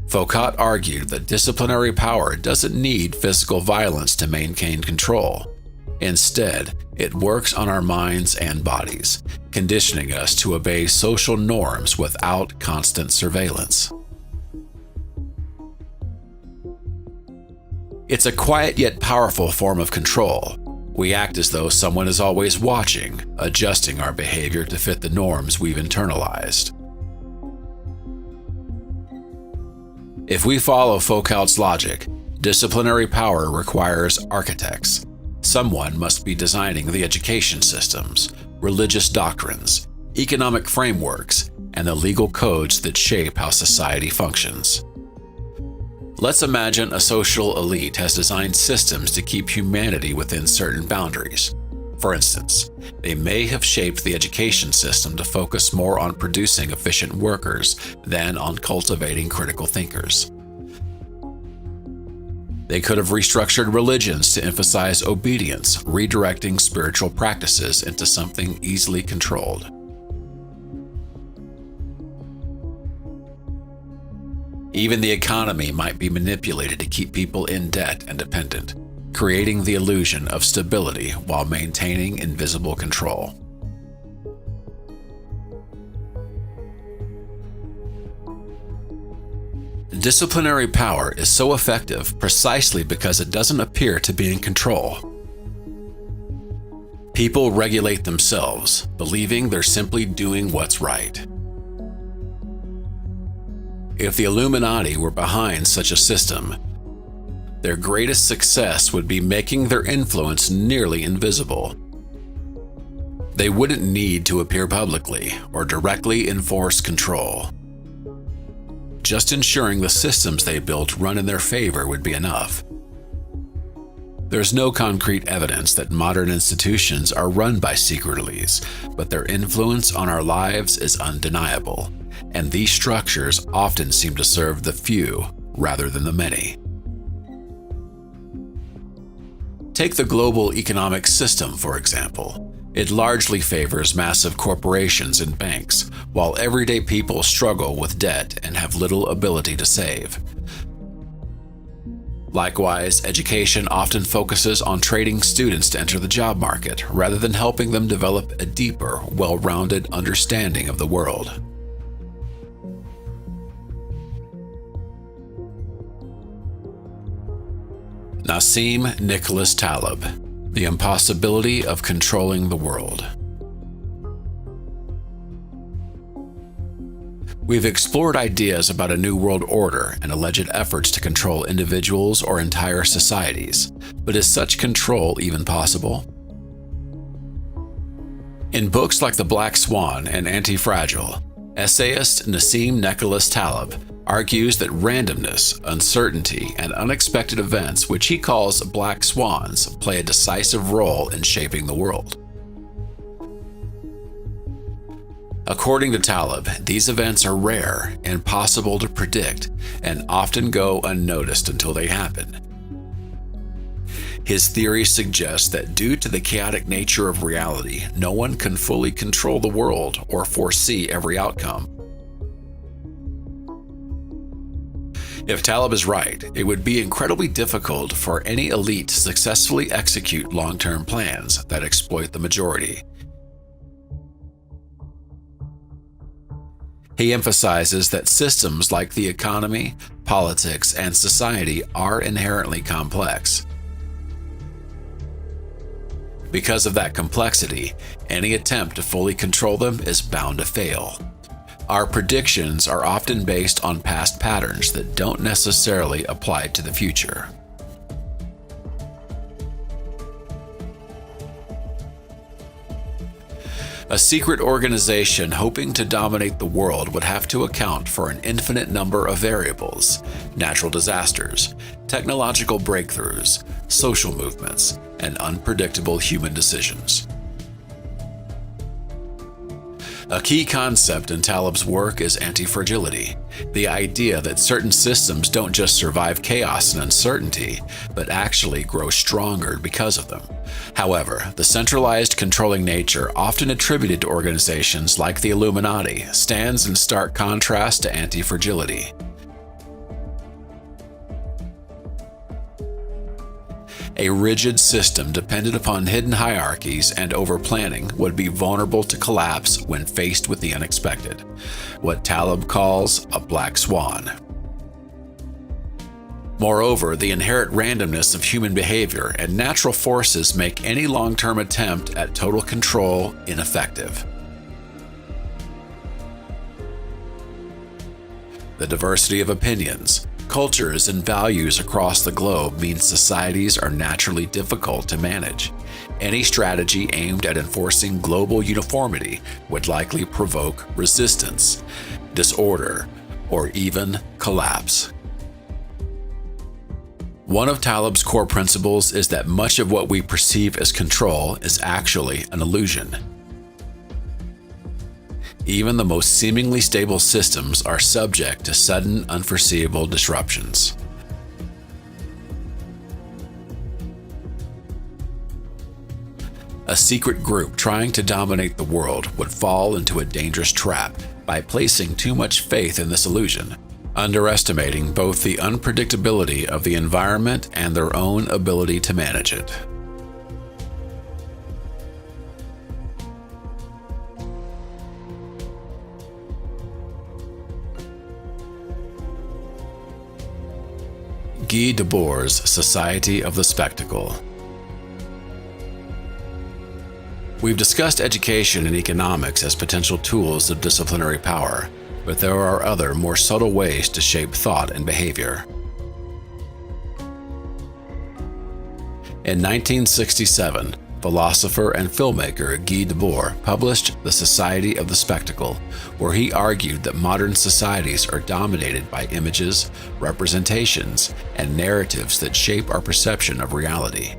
Foucault argued that disciplinary power doesn't need physical violence to maintain control. Instead, it works on our minds and bodies, conditioning us to obey social norms without constant surveillance. It's a quiet yet powerful form of control. We act as though someone is always watching, adjusting our behavior to fit the norms we've internalized. If we follow Foucault's logic, disciplinary power requires architects, Someone must be designing the education systems, religious doctrines, economic frameworks, and the legal codes that shape how society functions. Let's imagine a social elite has designed systems to keep humanity within certain boundaries. For instance, they may have shaped the education system to focus more on producing efficient workers than on cultivating critical thinkers. They could have restructured religions to emphasize obedience, redirecting spiritual practices into something easily controlled. Even the economy might be manipulated to keep people in debt and dependent, creating the illusion of stability while maintaining invisible control. Disciplinary power is so effective precisely because it doesn't appear to be in control. People regulate themselves, believing they're simply doing what's right. If the Illuminati were behind such a system, their greatest success would be making their influence nearly invisible. They wouldn't need to appear publicly or directly enforce control. Just ensuring the systems they built run in their favor would be enough. There's no concrete evidence that modern institutions are run by secret elites, but their influence on our lives is undeniable, and these structures often seem to serve the few rather than the many. Take the global economic system, for example. It largely favors massive corporations and banks, while everyday people struggle with debt and have little ability to save. Likewise, education often focuses on training students to enter the job market rather than helping them develop a deeper, well-rounded understanding of the world. Nassim Nicholas Taleb, The Impossibility of Controlling the World. We've explored ideas about a new world order and alleged efforts to control individuals or entire societies, but is such control even possible? In books like The Black Swan and Anti-Fragile, essayist Nassim Nicholas Taleb argues that randomness, uncertainty, and unexpected events, which he calls black swans, play a decisive role in shaping the world. According to Taleb, these events are rare, impossible to predict, and often go unnoticed until they happen. His theory suggests that due to the chaotic nature of reality, no one can fully control the world or foresee every outcome. If Taleb is right, it would be incredibly difficult for any elite to successfully execute long-term plans that exploit the majority. He emphasizes that systems like the economy, politics, and society are inherently complex. Because of that complexity, any attempt to fully control them is bound to fail. Our predictions are often based on past patterns that don't necessarily apply to the future. A secret organization hoping to dominate the world would have to account for an infinite number of variables: natural disasters, technological breakthroughs, social movements, and unpredictable human decisions. A key concept in Taleb's work is anti-fragility, the idea that certain systems don't just survive chaos and uncertainty, but actually grow stronger because of them. However, the centralized controlling nature often attributed to organizations like the Illuminati stands in stark contrast to anti-fragility. A rigid system dependent upon hidden hierarchies and over-planning would be vulnerable to collapse when faced with the unexpected, what Taleb calls a black swan. Moreover, the inherent randomness of human behavior and natural forces make any long-term attempt at total control ineffective. The diversity of opinions, Cultures and values across the globe mean societies are naturally difficult to manage. Any strategy aimed at enforcing global uniformity would likely provoke resistance, disorder, or even collapse. One of Taleb's core principles is that much of what we perceive as control is actually an illusion. Even the most seemingly stable systems are subject to sudden, unforeseeable disruptions. A secret group trying to dominate the world would fall into a dangerous trap by placing too much faith in this illusion, underestimating both the unpredictability of the environment and their own ability to manage it. Guy Debord's Society of the Spectacle. We've discussed education and economics as potential tools of disciplinary power, but there are other, more subtle ways to shape thought and behavior. In 1967, philosopher and filmmaker Guy Debord published The Society of the Spectacle, where he argued that modern societies are dominated by images, representations, and narratives that shape our perception of reality.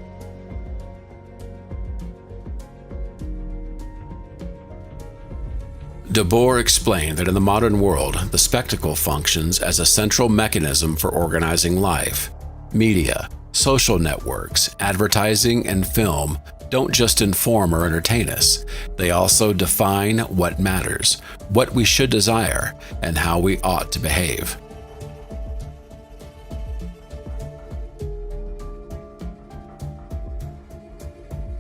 Debord explained that in the modern world, the spectacle functions as a central mechanism for organizing life. Media, social networks, advertising, and film don't just inform or entertain us. They also define what matters, what we should desire, and how we ought to behave.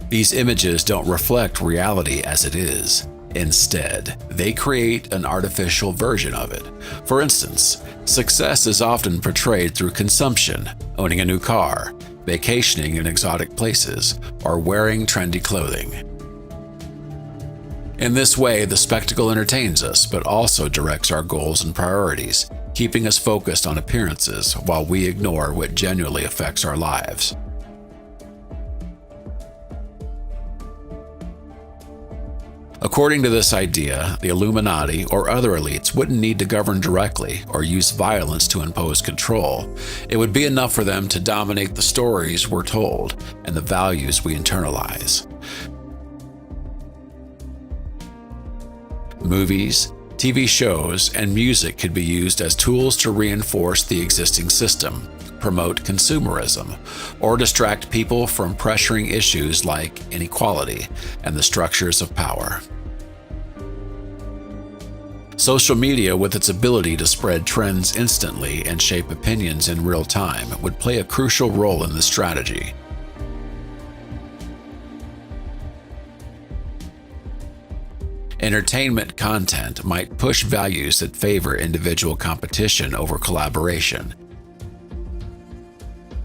These images don't reflect reality as it is. Instead, they create an artificial version of it. For instance, success is often portrayed through consumption, owning a new car, vacationing in exotic places, or wearing trendy clothing. In this way, the spectacle entertains us, but also directs our goals and priorities, keeping us focused on appearances while we ignore what genuinely affects our lives. According to this idea, the Illuminati or other elites wouldn't need to govern directly or use violence to impose control. It would be enough for them to dominate the stories we're told and the values we internalize. Movies, TV shows, and music could be used as tools to reinforce the existing system, promote consumerism, or distract people from pressuring issues like inequality and the structures of power. Social media, with its ability to spread trends instantly and shape opinions in real time, would play a crucial role in this strategy. Entertainment content might push values that favor individual competition over collaboration,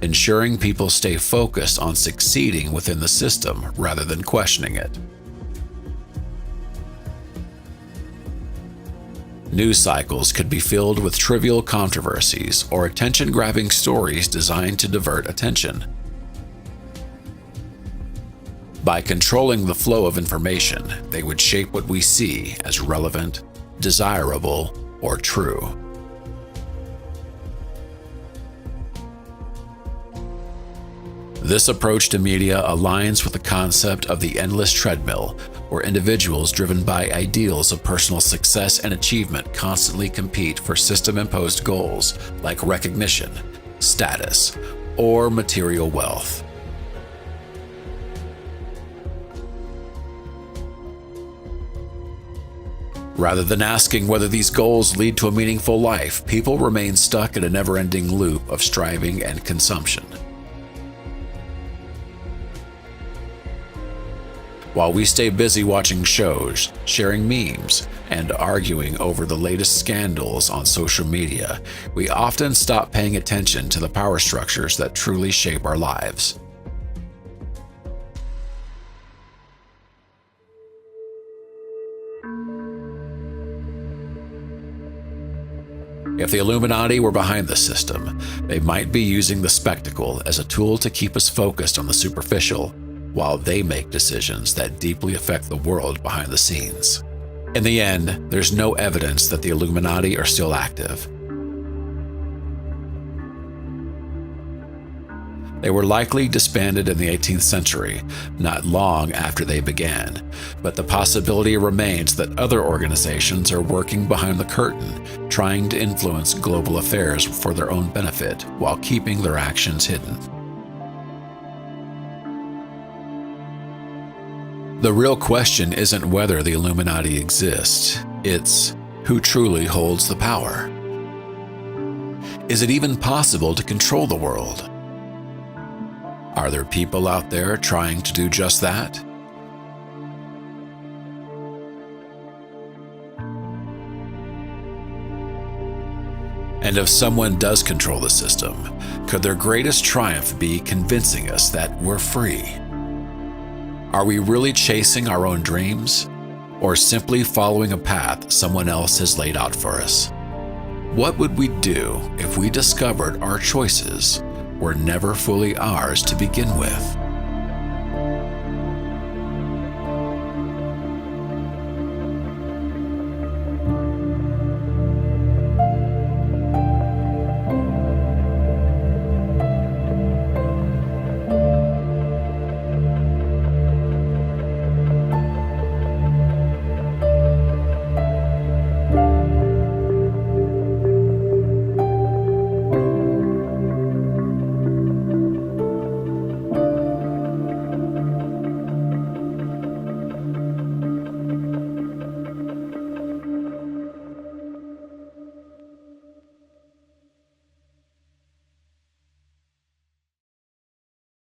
ensuring people stay focused on succeeding within the system rather than questioning it. News cycles could be filled with trivial controversies or attention-grabbing stories designed to divert attention. By controlling the flow of information, they would shape what we see as relevant, desirable, or true. This approach to media aligns with the concept of the endless treadmill, where individuals driven by ideals of personal success and achievement constantly compete for system-imposed goals like recognition, status, or material wealth. Rather than asking whether these goals lead to a meaningful life, people remain stuck in a never-ending loop of striving and consumption. While we stay busy watching shows, sharing memes, and arguing over the latest scandals on social media, we often stop paying attention to the power structures that truly shape our lives. If the Illuminati were behind the system, they might be using the spectacle as a tool to keep us focused on the superficial, while they make decisions that deeply affect the world behind the scenes. In the end, there's no evidence that the Illuminati are still active. They were likely disbanded in the 18th century, not long after they began, but the possibility remains that other organizations are working behind the curtain, trying to influence global affairs for their own benefit while keeping their actions hidden. The real question isn't whether the Illuminati exists, it's who truly holds the power. Is it even possible to control the world? Are there people out there trying to do just that? And if someone does control the system, could their greatest triumph be convincing us that we're free? Are we really chasing our own dreams, or simply following a path someone else has laid out for us? What would we do if we discovered our choices were never fully ours to begin with?